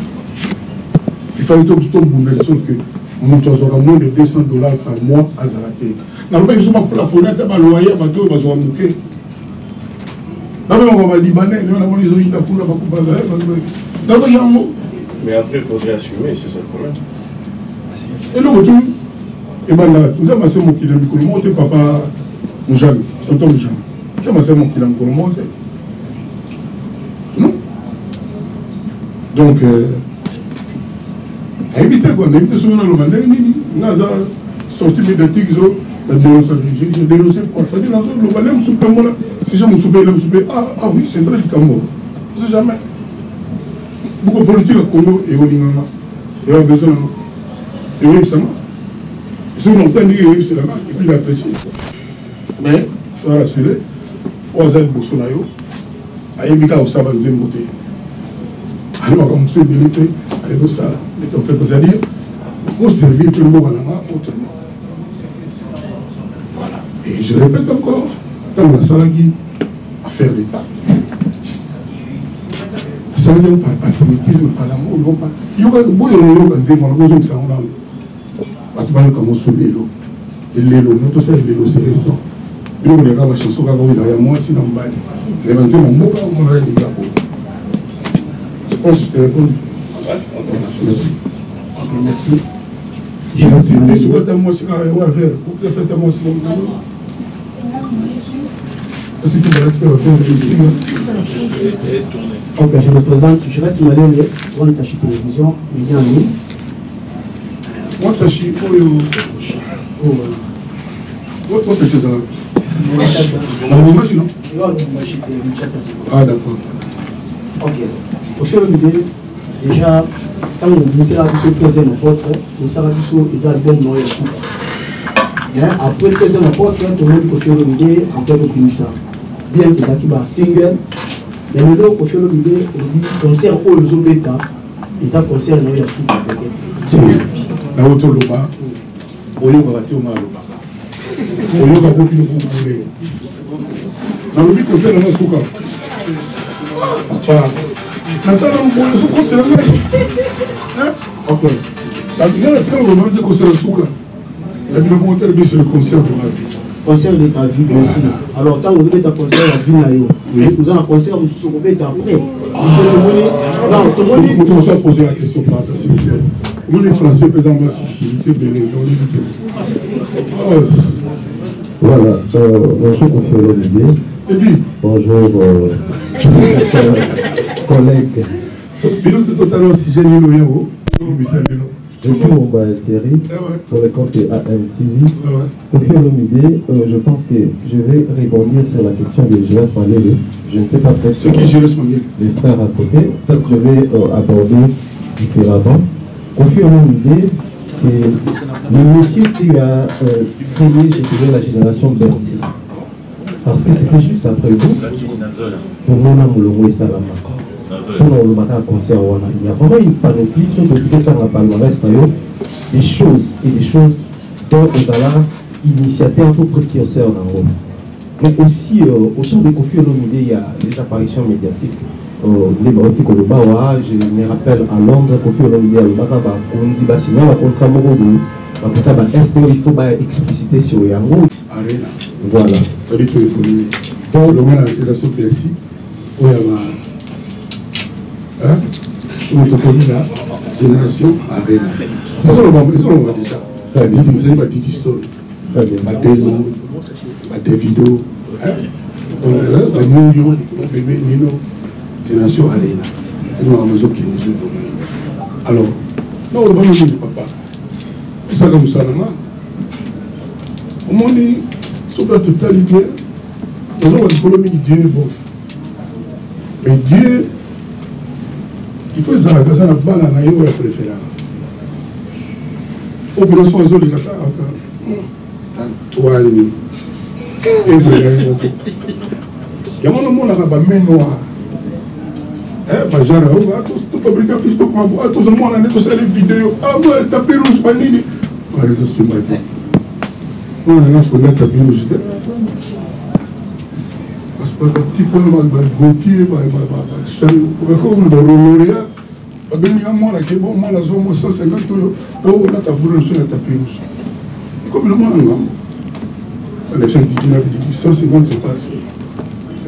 Il fallait tout le monde que nous avons moins de $200 par mois à Zalaté. Nous avons plafonné à la loyer, nous avons manqué. Nous avons Libanais, nous avons les Oïda, nous avons mais après, il faudrait assumer, c'est ça le problème. Et le retour, et bien, nous avons assez mon qu'il a mis pour monter, papa, Moujami, tonton Moujami. Nous avons assez mon qu'il a mis pour monter. Non. Donc, à éviter quoi, à éviter ce qu'on a le matin, nous avons sorti médiatique, j'ai dénoncé quoi. Ça dit, dans le balai, si je me soupais, ah oui, c'est vrai du Cameroun. On ne sait jamais. Beaucoup de politiques au Congo et au Lingama. Et au besoin de et oui, ça m'a. Et ceux qui ont entendu que oui, c'est là-bas, et puis l'apprécier. Mais, il faut rassurer, Oazel Bosonayo, à Ebika au Sabanzé Moté. Alors, comme monsieur Bélété, à Ebo Sala, et on fait pas dire, on servir tout le monde autrement. Voilà. Et je répète encore, dans la Salagi, affaire d'État. Ça veut dire par patriotisme, par l'amour, non pas. Il y a beaucoup de gens qui disent que c'est l'élo, tout ça, l'élo, c'est récent. Il y a des gens qui sont moi aussi dans le bail. Les gens qui sont moi, on va les gars. Je pense que je te réponds. Merci. Merci. Je vais citer sur votre moi, c'est carré, ouais, vers. Vous répétez moi, c'est bon. Est-ce que tu vas faire ok, je me présente, je reste malin, on est acheté télévision, média en ligne. Moi, tu as acheté ah, d'accord. Ok. Au fur et à mesure, déjà, quand on dit là, le 15e apôtre, on s'est rendu sur les albums non et tout. Après le 15e apôtre, tout le monde peut faire une idée en fait de ça. Bien que tu as single, mais le lot, au fur et à mesure, on dit concert aux Zobeta, et ça concerne non et tout peut-être. La haute loba, au lieu de rater au mal loba. Au lieu de rater le boulet. Dans le but qu'on fait dans le souka. Dans ça, on se c'est la même. Ok. La dernière est très remarquée que c'est le souka. La bibliothèque, c'est le concert de ma vie. Concert de ta vie, bien sûr. Alors, tant que vous êtes à concert de la vie, est-ce que vous avez un concert où vous êtes après? Non, tout le monde. Il faut poser la question par ça, s'il vous plaît. Comment les Français, par exemple, sécurité, belé, voilà, bonjour Kofi Olomide. Et puis, bonjour collègues. Pilote totalement si j'ai lu le héros. Je suis Mumba Thierry pour le compte de AMTV. Kofi Olomide, je pense que je vais rebondir sur la question de Jules Mandela. Je ne sais pas peut-être. C'est qui Jules Mandela? Les frères à côté. Peut-être que je vais aborder différemment. Kofi Olomide, c'est le monsieur qui a créé, je dirais, la génération Bercy. Parce que c'était juste après vous, pour Mona Moulongo et Salama. Pour le concert, il y a vraiment une panoplie, peut-être dans la palmarès, des choses et des choses dont on a initiateur un peu précurseur dans Rome. Mais aussi, autour de Kofi Olomide, il y a des apparitions médiatiques. Les Barotiques au Bawa, je me rappelle à Londres, Kofi Olomide à Lubaka, on dit Bassina, la contre Morobo, il faut expliciter sur Yango. Arena. Voilà. Ça dit téléphoner. Donc, le monde a la génération Bercy, où il y a hein? C'est notre la génération Arena. Ils ont déjà. Vous avez dit Stone, Badeno, Davido, Nino, bébé Nino, génération Arena. C'est nous Amazon qui nous évolue. Alors, non, on va nous dire papa. C'est ça comme ça, non? Au moins, sur la totalité, nous avons l'économie de Dieu. Bon. Mais Dieu, il faut que ça soit la balle à la préférence. Au bureau, on a les gars, Antoine, et vraiment. Il y a mon monde qui a main noire. Eh, genre, on va tous fabriquer un fiche de camp, tous les monde, tous les vidéos, ah, moi, le tapis rouge, panini. Ouais, ça c'est matin. On a un fondé tapis rouge. parce que petit point de Gauthier, comme le lauréat, moi, là, bon, moi, la zone 150 euros, oh, là, t'as voulu sur la tapis rouge. Comme le monde en gamme. On a déjà dit 150, c'est pas assez.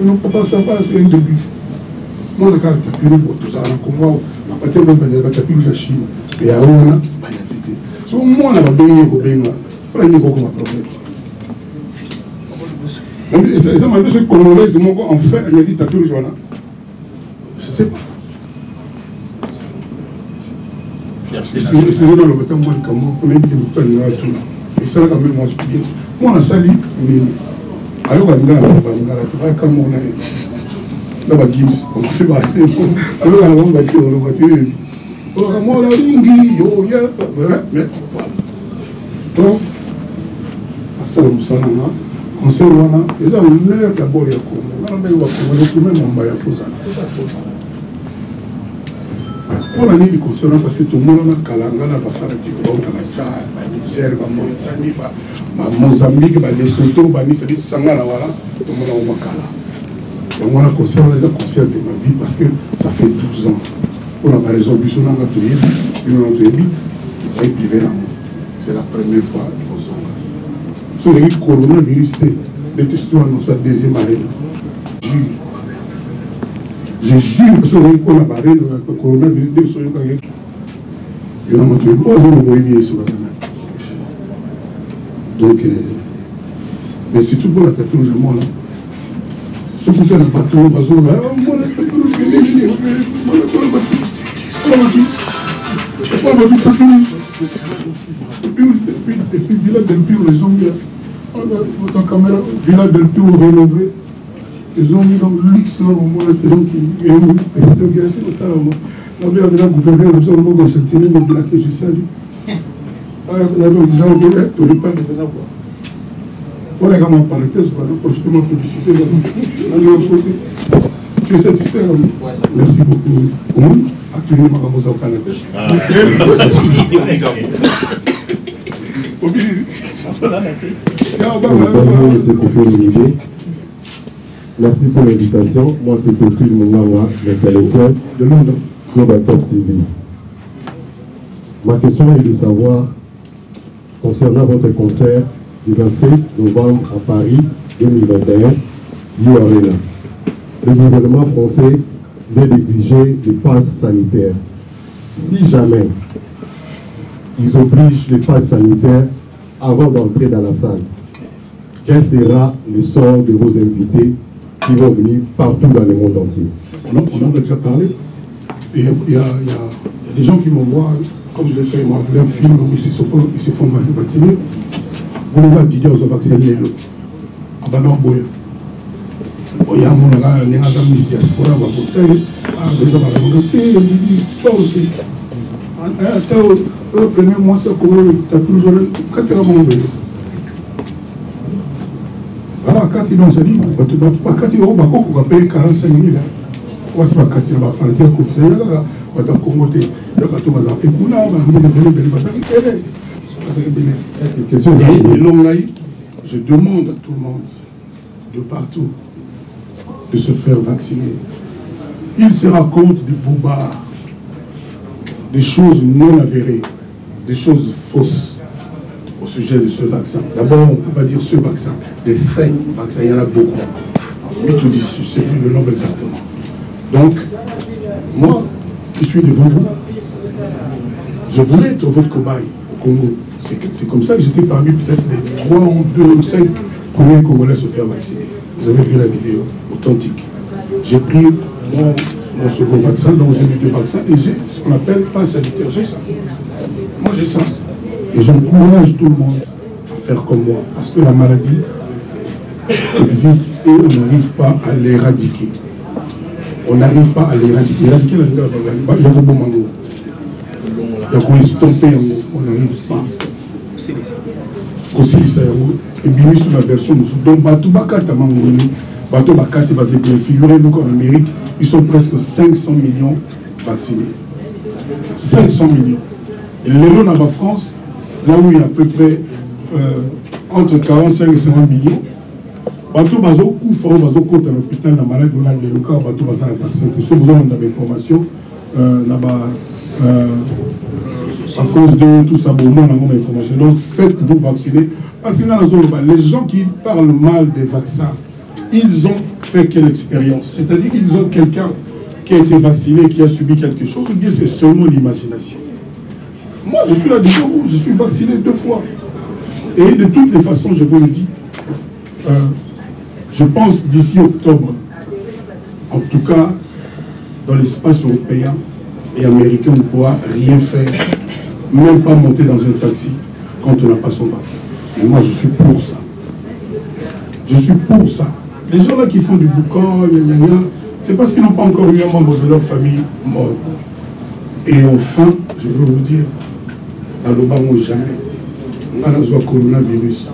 Et non, papa, ça va, c'est un début. Moi, le cas, tapis rouge, tout ça, en Congo, à partir de tapis rouge à Chine, et à Rwanda, so moi, on a baigné au Bénin. On a eu beaucoup de problèmes. Et ça m'a dit que les Congolais, c'est mon en fait, il y a dit tapis rouge, je ne sais pas. Et c'est dans le bâtiment, moi, le Cameroun, on a dit que nous avons tout là. Et ça, quand même, moi, je peux dire. Moi, on a sali, mais. Alors, on a dit que nous avons fait Cameroun, on a Gims, on a fait alors, on a dit que nous avons fait moi, la ringi, yo, ya, mais voilà. Donc, à ça, on s'en a, on s'en a, et ça, on a d'abord, il y a comme, on a même on va y faire ça. Pour l'année du concernant, parce que tout le monde a Kalangana, fanatique, on a Tchad, Niger, Mauritanie, Mozambique, Lesotho, c'est-à-dire Sangana, voilà, tout le monde a Wakala. Et on a conservé les concerts de ma vie parce que ça fait 12 ans. On n'a pas raison, c'est la première fois qu'ils sont là. Si vous avez coronavirus, depuis que nous sa deuxième arène, je jure que si vous avez le coronavirus, il y a un truc, donc, mais c'est tout pour la tête rouge, moi là. Ce que vous avez bateau, depuis Villa del Piro, les ont mis votre caméra, Villa del Piro rénové, ils ont mis dans le luxe là, au moins, donc il y a eu ça, on avait un gouverneur, on a un Argentine, mais là que je salue. On avait un genre de tu n'aurais pas de venir voir. On a également parenthèse, profitez de ma publicité, tu es satisfait? Merci beaucoup. Actuellement, on va au Canada. Merci pour l'invitation. Moi, c'est Théophile Mungawa, l'intellectuel de Londres, Global Top TV. Ma question est de savoir, concernant votre concert du 27 novembre à Paris 2021, URL. Le gouvernement français vient d'exiger les passes sanitaires. Si jamais ils obligent les passes sanitaires avant d'entrer dans la salle, quel sera le sort de vos invités qui vont venir partout dans le monde entier? On en a déjà parlé. Il y a des gens qui m'envoient, comme je l'ai fait, moi, un film où ils se font vacciner. Vous le voyez, Didier, ils ont vacciné l'autre. À Banan Boya. Il y a un monde là, il y a un ministre diaspora, il va voter. Ah, mais ça va le voter. Il dit, toi aussi. Le premier mois, ça, comment tu as plus jeune, quand tu as mon bébé. Voilà, quand il s'est dit, quand il va payer 45 000. On va se faire 4 000, on va faire un tir qu'on faisait. On va Congoté. Il va tout faire. Je demande à tout le monde, de partout, de se faire vacciner. Il se raconte des bobards, des choses non avérées, des choses fausses au sujet de ce vaccin. D'abord, on ne peut pas dire ce vaccin, des 5 vaccins, il y en a beaucoup. 8 ou 10, je ne sais plus le nombre exactement. Donc, moi, qui suis devant vous, je voulais être votre cobaye au Congo. C'est comme ça que j'étais parmi peut-être les 3 ou 2 ou 5 premiers Congolais à se faire vacciner. Vous avez vu la vidéo, authentique. J'ai pris mon second vaccin, donc j'ai eu 2 vaccins, et j'ai ce qu'on appelle pas sanitaire, j'ai ça. Moi j'ai ça. Et j'encourage tout le monde à faire comme moi, parce que la maladie existe et on n'arrive pas à l'éradiquer. On n'arrive pas à l'éradiquer. Éradiquer la maladie, on n'arrive pas. Et bien sur la version donc figurez-vous qu'en Amérique ils sont presque 500 millions vaccinés. 500 millions. Et les lots dans la France, là où il y a à peu près entre 45 et 50 millions, bateau bazo kufa ou bazo kota l'hôpital na malade on a le cas bateau baza na vaccin que ce besoin d'information na ba à force de tout ça bon on a information donc faites-vous vacciner parce que les gens qui parlent mal des vaccins ils ont fait quelle expérience, c'est-à-dire qu'ils ont quelqu'un qui a été vacciné, qui a subi quelque chose, ou bien c'est seulement l'imagination. Moi, je suis là devant vous, je suis vacciné 2 fois. Et de toutes les façons, je vous le dis, je pense d'ici octobre, en tout cas, dans l'espace européen et américain, on ne pourra rien faire, même pas monter dans un taxi quand on n'a pas son vaccin. Et moi, je suis pour ça. Je suis pour ça. Les gens là qui font du boucan, c'est parce qu'ils n'ont pas encore eu un membre de leur famille mort. Et enfin, je veux vous dire, dans le Bango jamais, on a le coronavirus.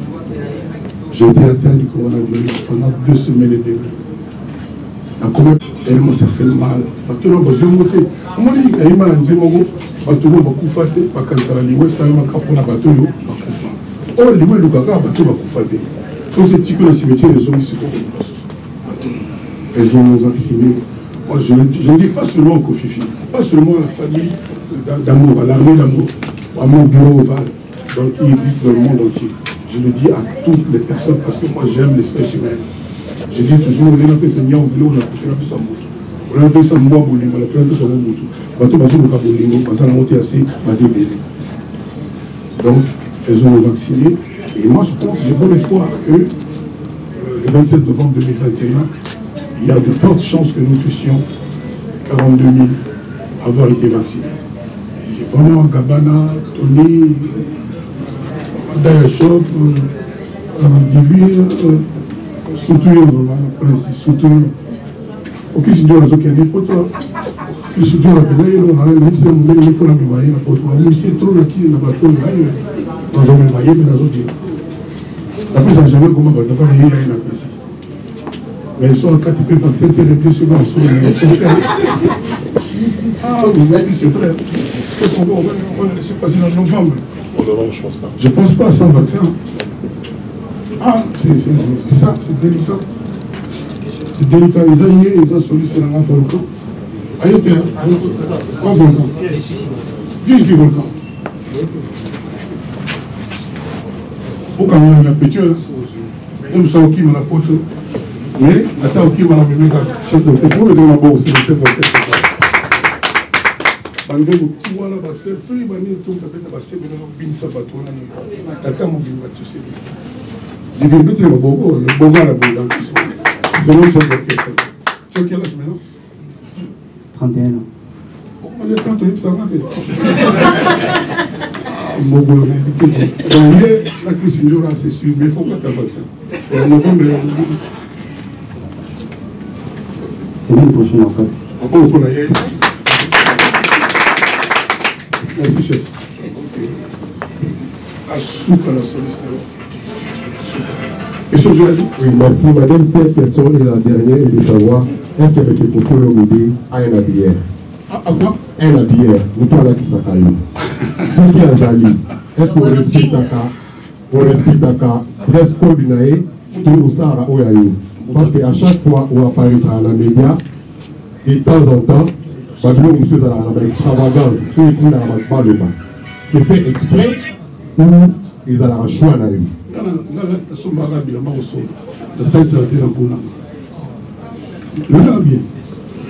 J'ai été atteint du coronavirus pendant 2 semaines et demie. Tellement ça fait mal. Parce que nous avons besoin de monter. On dit qu'il y a mal à Nzemogo, bateau va kufate, bakansala liwe, salama kapona bateau yo, bakufa. Oh, liwe lukaka, bateau va kufate. So c'est petit que le cimetière, les hommes ici, faisons-nous vacciner. Moi, je ne dis pas seulement au Kofifi, pas seulement à la famille d'amour, à l'armée d'amour, à mon bureau ovale, donc qui existe dans le monde entier. Je le dis à toutes les personnes parce que moi j'aime l'espèce humaine. Je dis toujours, on a fait Seigneur, on a fait sa moto. On a fait sa moto, on a fait sa moto. Bateau, bateau, bateau, bateau, donc, faisons-nous vacciner. Et moi, je pense, j'ai bon espoir que le 27 novembre 2021, il y a de fortes chances que nous puissions, 42 000, avoir été vaccinés. J'ai vraiment Gabana, Tony, Dayashop, Divine, surtout, vraiment, surtout, ok, si Dieu a dit, pour toi, que si Dieu a dit, on a un peu de temps, pour toi, mais c'est trop là qui n'a pas trop on va me mailler, la personne n'a jamais comment la famille a une apprécie. Mais soit quand tu peux vacciner, tu es plus souvent sur le ah, vous m'avez dit, c'est frère. Qu'est-ce qu'on va laisser passer dans novembre? Je pense pas. Je pense pas sans vaccin. Ah, c'est ça, c'est délicat. C'est délicat. Ils ont lié, ils ont sollicité un volcan. Aïe, quoi volcan? Viens ici, volcan. Pourquoi on a petit, même ça, qui m'a la pote. Mais, attends, qui m'a la même chef d'orchestre. C'est le chef d'orchestre. Banze mukiwa na baselfie bani tout tapeta basebe na binisa batona ni tata mo bin batusé. Je vais mettre le bobo, le bobo à la boule. C'est le chef d'orchestre. Tu as quel âge maintenant? 31 ans. Pourquoi il y a 30 ans, ça va? Bobo, on a invité. Donc, la crise une journée, c'est sûr, mais il faut pas ta vaccin. En novembre, c'est l'année prochaine en fait. Encore au Konaïe. Merci, chef. À soupe à la sollicitation. Question, Joël? Oui, merci. Madame, cette question est la dernière et de savoir est-ce que M. Kofi Olomide a un habilleur? Ah, quoi? Un habilleur. Nous, toi, là, qui s'accalme. Ce qui est Zali, est-ce qu'on respecte la presse coordonnée tout au Sahara Oyayo? Parce qu'à chaque fois, on apparaît dans la média, et de temps en temps, Babylon, monsieur, ça a l'extravagance, tout est dit dans la c'est fait exprès ou ils ont la choix dans lui.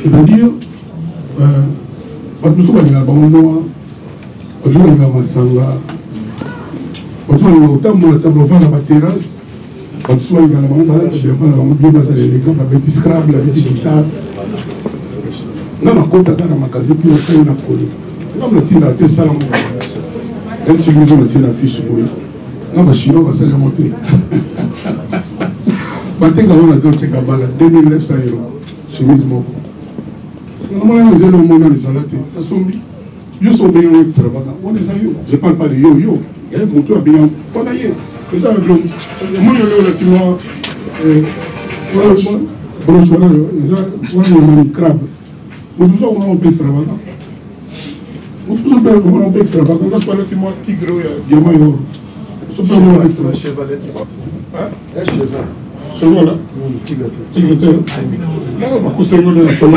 C'est-à-dire, non, non, quand tu as un magasin, puis on fait une appoli. Non, mais tu as été salon. Elle, tu nous as été la fiche. Non, mais chinois va s'aller monter. Maintenant, on a d'autres cabales, 2900 €. Chemise moko. Normalement, nous allons au monde dans les salades. Tu as sombi. Yo sont bien extravagants. On les a eu. Je ne parle pas de yo-yo. Il y a un moto à bien. On a eu. Mais ça, moi, je l'ai relativement. Broche, voilà. On a un crabe. Nous avons un peu extravagant. Nous avons un peu extravagant. Parce que tu m'as tigre, diamant et or. Nous avons un peu extravagant. Un cheval. Ce jour-là. Tigre. Ah, bah, qu'on s'est volé la somme.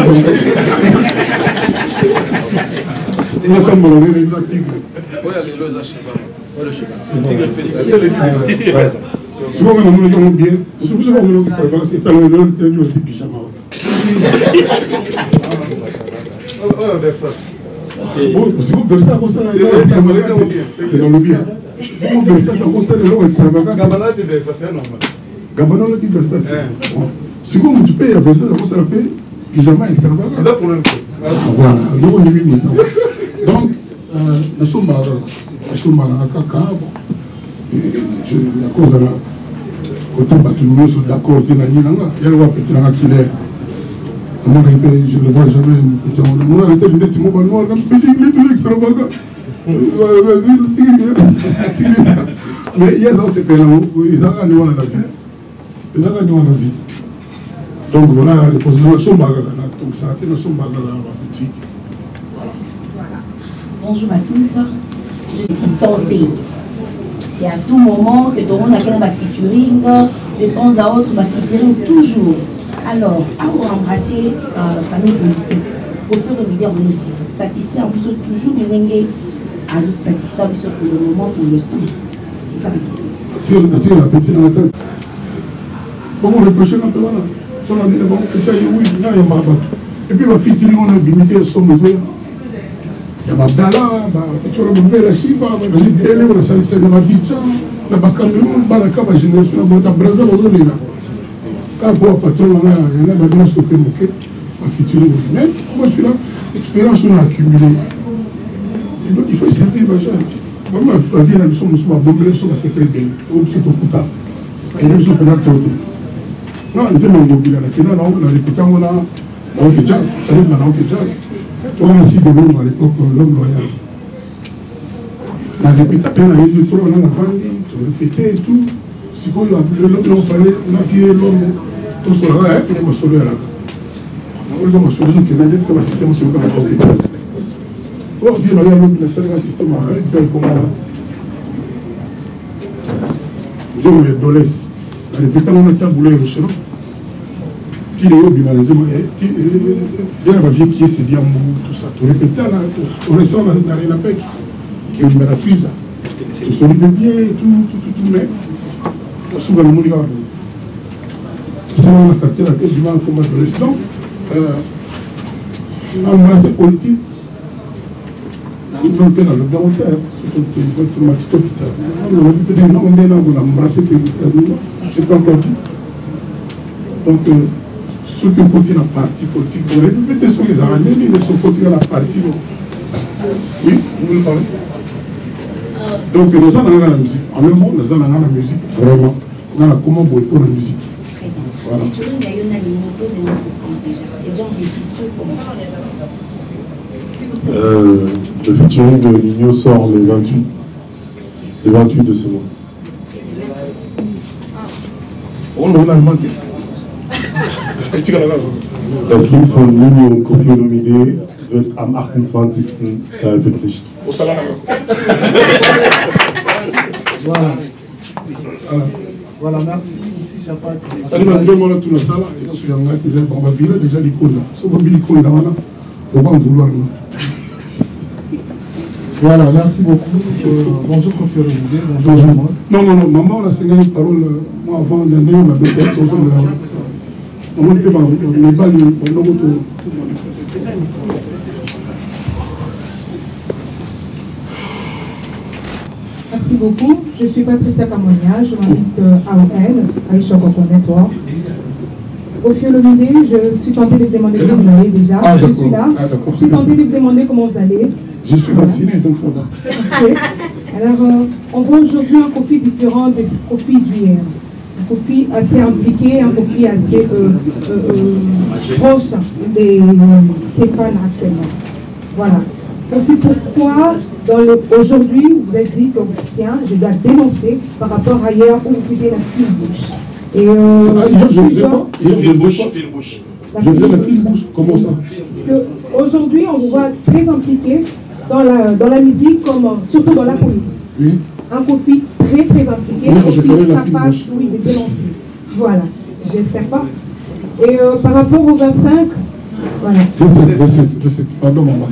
Il n'y a pas de mal, il y a une tigre. Souvent, on a bien. C'est pour ça qu'on a c'est un peu de pyjama. C'est comme ça, comme ça, c'est dans le bien. Comment faire ça, comme ça, c'est extravagant. Gabana, c'est normal. Gabana, c'est comme tu payes à faire ça, comme ça, paye pyjama extravagant. C'est ça pour le voilà, donc on est venu ça. Donc, nous sommes à Kaka. Je la cause là. Quand on est d'accord, il y a un petit killer. Je ne le vois jamais. On a arrêté de mettre mon noir, on a dit extravagant. Mais il y a ça, c'est que ils ont gagné la vie. Ils ont gagné la vie. Donc voilà, les positions bagala. Donc ça a été notre bagala à la boutique. Voilà. Bonjour à tous. Je suis tombée. C'est à tout moment que tout le monde a fait ma featuring, de temps à autre, ma featuring toujours. Alors, à vous embrasser la famille politique, au fur et à mesure, nous satisfaire, nous sommes toujours menés à nous satisfaire pour le moment, pour l'instant. C'est ça la question. Tu as la petite dans la tête. Bon, on reproche un peu, voilà. On a dit, bon, oui, il y a un mabat. Et puis, ma featuring, on a limité à son besoin. Il y a Babdala, tu as la Chiva, on a salissé dans la Bicha, dans la Cameroun, dans la génération, dans la Brazza, dans la quand pour patron, il y en a qui stocké mon quai, ma featuring. Mais moi, je suis là, l'expérience, on a accumulé. Et donc, il faut essayer de faire. Moi, ma vie, nous sommes bombés, nous sommes secret bien. C'est au Kouta. Et nous sommes pénal trotté. Non, on dit, on a répété, on a jazz, il fallait que jazz. Toi aussi, de l'homme à l'époque, l'homme loyal. On a répété à peine à une de trop, on a vendu, on a répété et tout. Si on a fallait, on a fait l'homme, tout ça, on a sauvé à la gare. On a sauvé que n'a pas de système qui est encore au jazz. On vient à l'homme, il a un système à un comme nous avons les dolès. On a répété, on a taboulé le chéron. Il y a un vieux qui est bien tout ça. Tu répètes là, tu ressens dans la PEC, qui est une frise. Tu souris bien, tout, mais souvent le monde est c'est dans la quartier, la tête du mal comme de l'Est. On a embrassé politique. On a fait dans le volontaire. C'est une traumatique hôpital. On a dit peut-être non, on est là, on a embrassé politique. Je n'ai pas encore dit. Donc, ceux qui continuent la partie politique, on répète sur les années, mais ils sont continués la partie. Oui, vous voulez parler? Donc, nous avons la musique. En même temps, nous avons la musique, vraiment. On a comment boycotter la musique. Voilà. C'est déjà enregistré comment? Le featuring de Nino sort le 28 de ce mois. On a alimenté. Das Lied von Nino und Koffi Olomide wird am 28. veröffentlicht. Voilà. Voilà, merci. Salut, tout le salle. On va virer déjà l'icône. Si on va virer l'icône, on va en vouloir. Voilà, merci beaucoup. Bonjour Koffi Olomide. Bonjour maman. Non, maman, on a signé une parole. Moi, avant d'année, on a fait quelque chose de la. Merci beaucoup. Je suis Patricia Camonia, journaliste AOL, Aïcha Coco Network. Koffi Olomide, je suis tentée de vous demander comment vous allez déjà. Je suis là. Je suis tentée de vous demander comment vous allez. Je suis vacciné, donc ça va. Okay. Alors, on voit aujourd'hui un Koffi différent du Koffi d'hier. Un Koffi assez impliqué, un Koffi assez proche de ses fans actuellement. Voilà. Koffi, pourquoi aujourd'hui vous vous êtes dit que tiens, je dois dénoncer par rapport à hier où vous faisiez la fine bouche. Et je ne sais pas. Je faisais la fine bouche. Comment ça? Parce qu'aujourd'hui, on vous voit très impliqué dans la musique, comme, surtout dans la politique. Oui. Un Koffi très impliqué, oui, je ferai la fine capable bouche. de dénoncer. Voilà. j'espère pas. Et par rapport au 25, voilà. Je sais, pardon maman.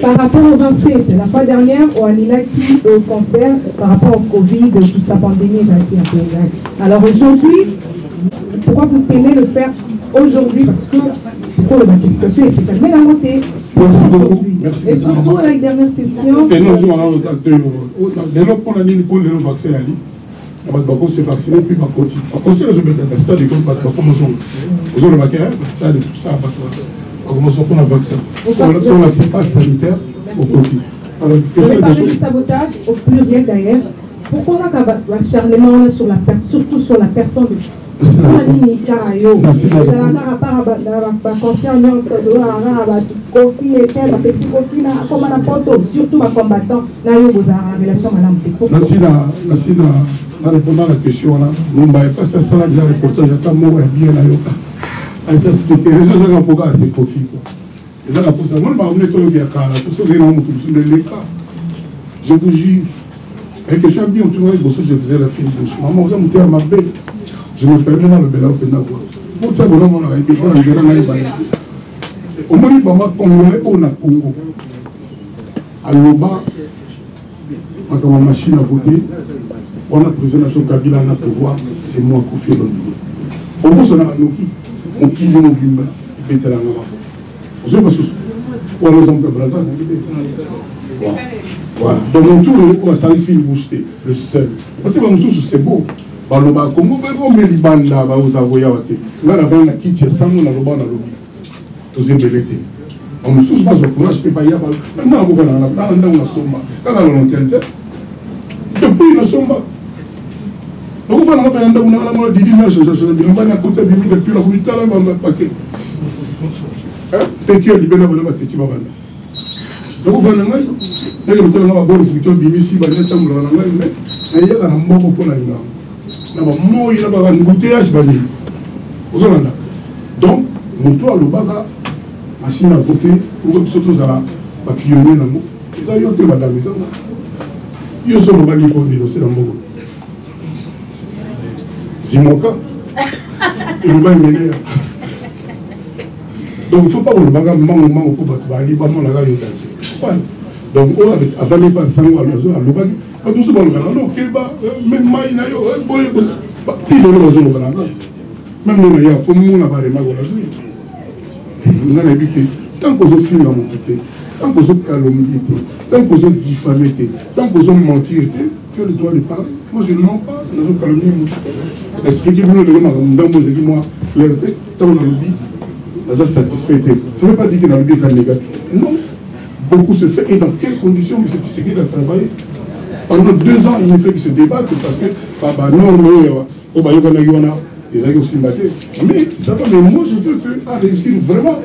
Par rapport au 27, la fois dernière, on a qui au concert par rapport au Covid, toute sa pandémie a été un peu grave. Alors aujourd'hui, pourquoi vous tenez le faire aujourd'hui? Parce que pour la situation est spécialement la montée. Merci beaucoup. Merci et surtout, la dernière question. Et nous, on a dit pour le vaccin à lui. On va se vacciner, puis on va continuer. On conseille les gens de stade de comme ça, comme on a le vaccin, stade de tout ça, on commence pour le vaccin. Sur la passe sanitaire, on continue. Alors, on va parler du sabotage au pluriel d'ailleurs. Pourquoi on a l'acharnement sur la personne, surtout sur la personne de en répondant à la question, nous ne pas ça, ça, déjà reportage, j'attends moi bien à Yoka. Ça, c'est que les gens ont beaucoup assez profit. Les gens ont pour ça. Moi, je vais vous dire que je vous jure, avec que je suis bien entouré, je faisais la fine bouche. Maman, vous avez à ma belle. Je me permets dans le bel open à voir. Moi, ça, on a été dans les gens au moins, il va congolais au Congo. À l'Oba, quand ma machine a voté, on a présenté notre Kabila à pouvoir, c'est moi qui fais l'homme. Au bout, on a on qui nous bimba, et puis la maman. Vous savez, parce que, pour les hommes de Brazza, voilà. Dans mon tour, on a sali film boucheté, le seul. Parce que c'est beau. Bah, le bas, comme on met les bandes là, vous avez là, la veille, on a quitté, sans nous, on a le bas, on a lobby. Tous les bébés. On me soucie pas au courage, je ne peux pas y avoir. Maintenant, on va dans la somma. Quand on a l'entente, depuis la somma. Donc, on va dans la dimanche, je vais à côté de depuis la communauté, là, on va paquet. Petit à libérer, on va petit babana. Donc, on va dans la on va voir le futur de Missi, on va dans la mais il y a un mot pour la ligne. Il y a un embouteillage. Donc, mon toit, le baga, machine à voter pour que surtout à la pionnier dans le ils ont été madame, ils ont été madame pour dénoncer dans le monde. C'est mon cas. Il va y mener. Donc, il ne faut pas que le baga manque pour battre les bamons la gagne danser. Donc, avant de passer à l'Obaga, tout ce qu'on a non, même Maïna, même nous, il faut que nous tant que je filme à mon côté, tant que je calomnie, tant que je diffame, tant que je mentir, tu as le droit de parler. Moi, je ne mens pas, je ne calomnie mon côté. Expliquez-vous le moi, clarté, tant qu'on a le dit, ça satisfait. Ça ne veut pas dire que dans le dit c'est négatif. Non. Beaucoup se fait. Et dans quelles conditions M. Tshisekedi a travaillé? Pendant 2 ans, il ne fait que se débattre parce que, mais ça va, mais moi je veux qu'à réussir vraiment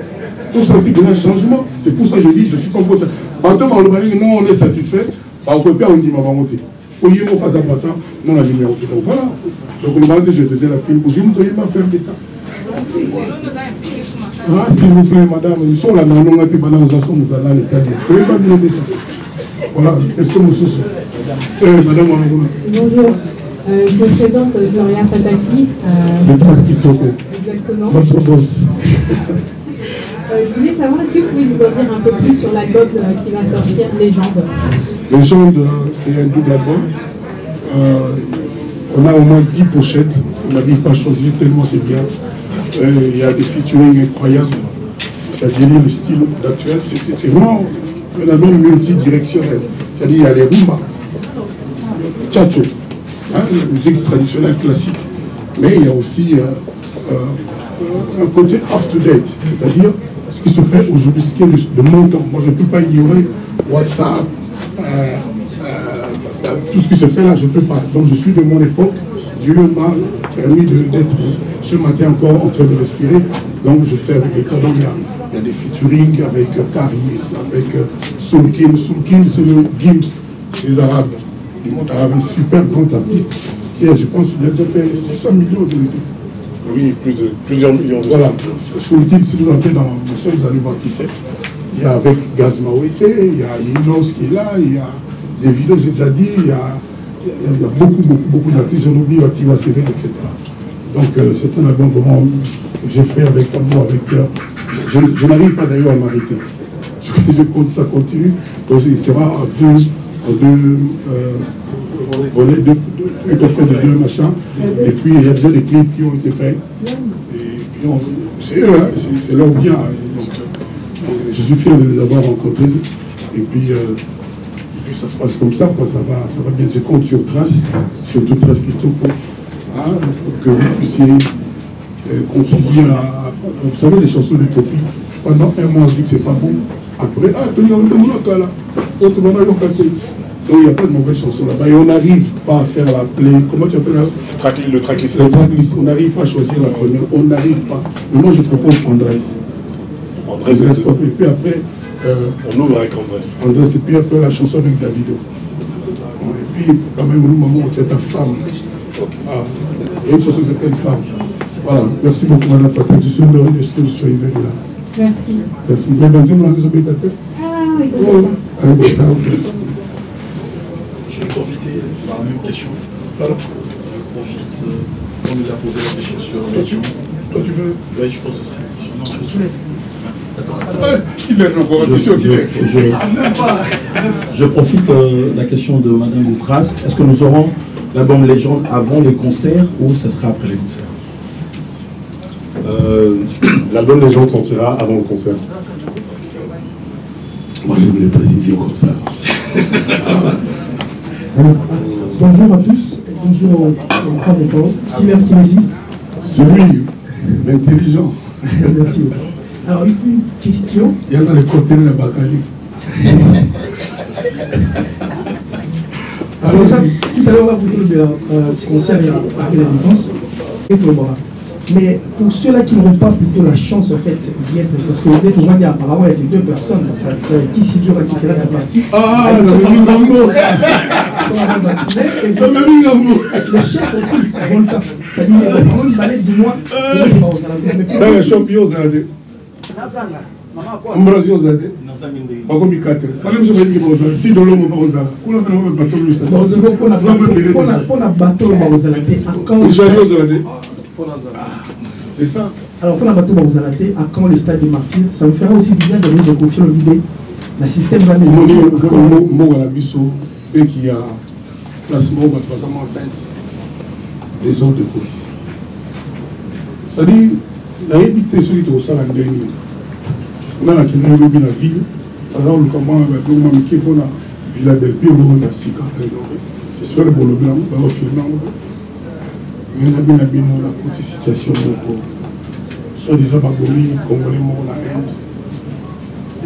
pour sortir de un changement. C'est pour ça que je dis, je suis composé. Maintenant, non, on est satisfait. On ne peut pas, on dit, on va monter. Au lieu de passer à Batan, non, la numéro. Donc voilà. Donc le moment où je faisais la film, je me disais, ma femme d'État. Ah, s'il vous plaît, madame, nous sommes là, nous avons été madame, nous sommes dans l'État. Voilà, est-ce que nous sommes madame, bonjour. Je me présente Gloria Pataki. Le Paskitoko. Exactement. Votre boss. Je voulais savoir, est-ce que vous pouvez nous en dire un peu plus sur l'album qui va sortir, Légende? Légende, c'est un double album. On a au moins 10 pochettes. On n'arrive pas à choisir tellement c'est bien. Il y a des featuring incroyables. Ça délie le style actuel. C'est vraiment un album multidirectionnel. C'est-à-dire il y a les rumba, le tchatcho. La musique traditionnelle classique, mais il y a aussi un côté up-to-date, c'est-à-dire ce qui se fait aujourd'hui, ce qui est de mon temps. Moi, je ne peux pas ignorer WhatsApp, tout ce qui se fait là, je ne peux pas. Donc, je suis de mon époque. Dieu m'a permis d'être ce matin encore en train de respirer. Donc, je fais avec le temps. Donc, il y a des featuring avec Karis, avec Soulkin. Soulkin, c'est le Gims des Arabes. Du monde arabe, un super grand artiste qui est, je pense, il a déjà fait 600 millions de... Oui, plusieurs millions de... Voilà, sur le titre, si vous entrez dans le sol, vous allez voir qui c'est. Il y a avec Gaz Mawete, il y a Inos qui est là, il y a des vidéos, j'ai déjà dit, il y a beaucoup d'artistes, j'en oublie, Atiwa CV, etc. Donc c'est un album vraiment que j'ai fait avec amour, avec cœur. Je n'arrive pas d'ailleurs à m'arrêter. Ça continue. Donc il sera en deux volets, deux fraises et deux machins. Et puis il y a déjà des clips qui ont été faits. Et puis c'est eux, hein, c'est leur bien. Donc je suis fier de les avoir rencontrés. Et puis ça se passe comme ça, quoi. Ça va bien. Je compte sur Trace, surtout Trace Quito, pour que vous puissiez contribuer à... Vous savez, les chansons de Kofi, pendant un mois, on dit que c'est pas bon. Après, donc il n'y a pas de mauvaise chanson là-bas. Et on n'arrive pas à faire la play. Comment tu appelles ça? Le tracklist. On n'arrive pas à choisir la première. On n'arrive pas. Mais moi, je propose Andrés. Et puis après... on ouvre avec Andrés. Andrés, et puis après la chanson avec Davido. Et puis, quand même, le moment où tu es ta femme. Il y a une chanson qui s'appelle Femme. Voilà. Merci beaucoup, Madame Fatou. Je suis heureux de ce que vous soyez venu là. Merci. Merci. Mais ben, dis-moi la maison bêtateur. Ah oui, Je vais profiter par la même question. Pardon. Je profite, comme il a posé la question sur la question. Toi, tu veux? Oui, je pense aussi. Non, je suis Je profite de la question de Madame Boukras. Est-ce que nous aurons l'album Légende avant les concerts ou ça sera après les concerts? L'album Légende sortira avant le concert. Moi, je voulais préciser comme ça. Bonjour à tous. Bonjour aux trois décors. Qui est Kinesi? Celui, l'intelligent. Merci. Alors, une question. Il y a dans les côtés de la Bacali. Alors, ça, tout à l'heure, on va vous dire le concert à la défense et pour le bras. Mais pour ceux-là qui n'auront pas plutôt la chance en fait d'y être, parce que vous êtes besoin dire apparemment il y a que deux personnes, qui s'y dure et qui sera la partie. Ah, le chef aussi, Volta. Ça dit, il y a vraiment une balade du mois. Dans les champions, ça a été. Ambroisio Zade, Bakomi 4. Même je vais dire que si dans l'homme Barozala, qu'on a fait un bateau de ça. Si on a bateau de Barozala, à quand c'est ça. Alors pour la bateau Barozala, à quand le stade des martyrs, ça me fera aussi du bien de nous confier l'idée. Le système va nous dire. Moi, à la bisso, et qui a placement, en fait, les autres de côté. C'est-à-dire, la évité ceux qui sont au salon dernier. On a la ville, alors le commandant qui est pour la Villa del Pio, on a Sika rénové. J'espère que pour le blanc, on va filmer. Mais on a bien la petite situation pour soit-disant Bagomi, Congolais, on a Inde.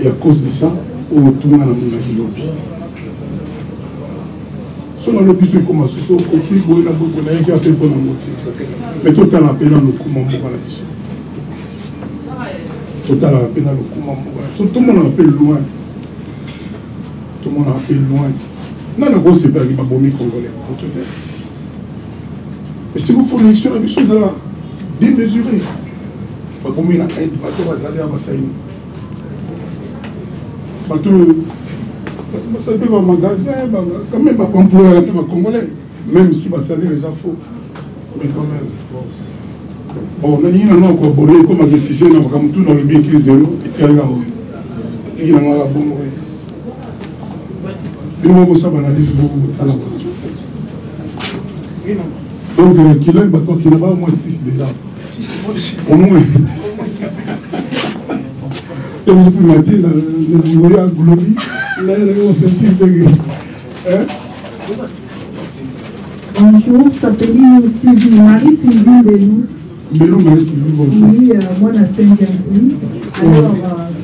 Et à cause de ça, on tourne dans la lobby. Si on a le lobby, c'est comme ça, c'est au conflit, on a qui appelle pour la moitié. Mais tout le temps, on appelle dans le coup, on va la mission. Total appelle dans le coup, tout le monde appelle loin. Tout le monde appelle loin. Non, le gros, c'est pas qu'il va bomber Congolais. Mais si vous faites l'élection, la chose là, démesurée. Va bomber la haine, bateau va aller à Bassaïni. Bateau, ça peut être un magasin, quand même, pas employer un Congolais. Même si va salir les infos. Mais quand même. Bon, on a dit encore bonnet comme ma décision, on a tout dans le bien qui est zéro, et tu as regardé. Tu as regardé bon mauvais. Et nous avons ça analyse beaucoup à la donc, qui l'a qui n'a pas au moins 6 déjà. Au moins. Et vous pouvez me dire, le niveau à Goulobi, là, on s'est dit, bonjour, s'appelle Stevie Marie-Sylvie Belou. Belou Marie-Sylvie, bonjour. Oui, moi, la Saint-Jean. Alors,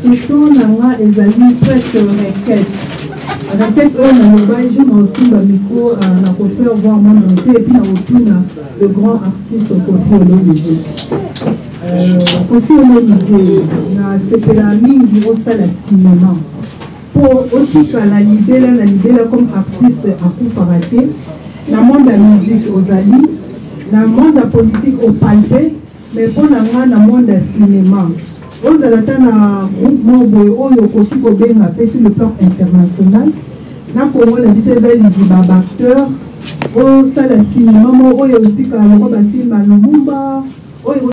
question, là, les amis, presque requête. Requête, on a le je m'en fous, le micro, on a fait voir mon dossier, et puis on a retourné le grand artiste Kofi Olomide. Kofi Olomide, c'était la ligne du Rosal cinéma. Pour aussi que la libérer comme artiste à coup faraté, dans le monde de la musique aux alliés, dans le monde de la politique au palpé, mais pour le monde du cinéma. On a un groupe sur le plan international. na Congo na biso eza liziba acteur osala cinéma moko oyo otika yango bafilme ya Lumumba oyo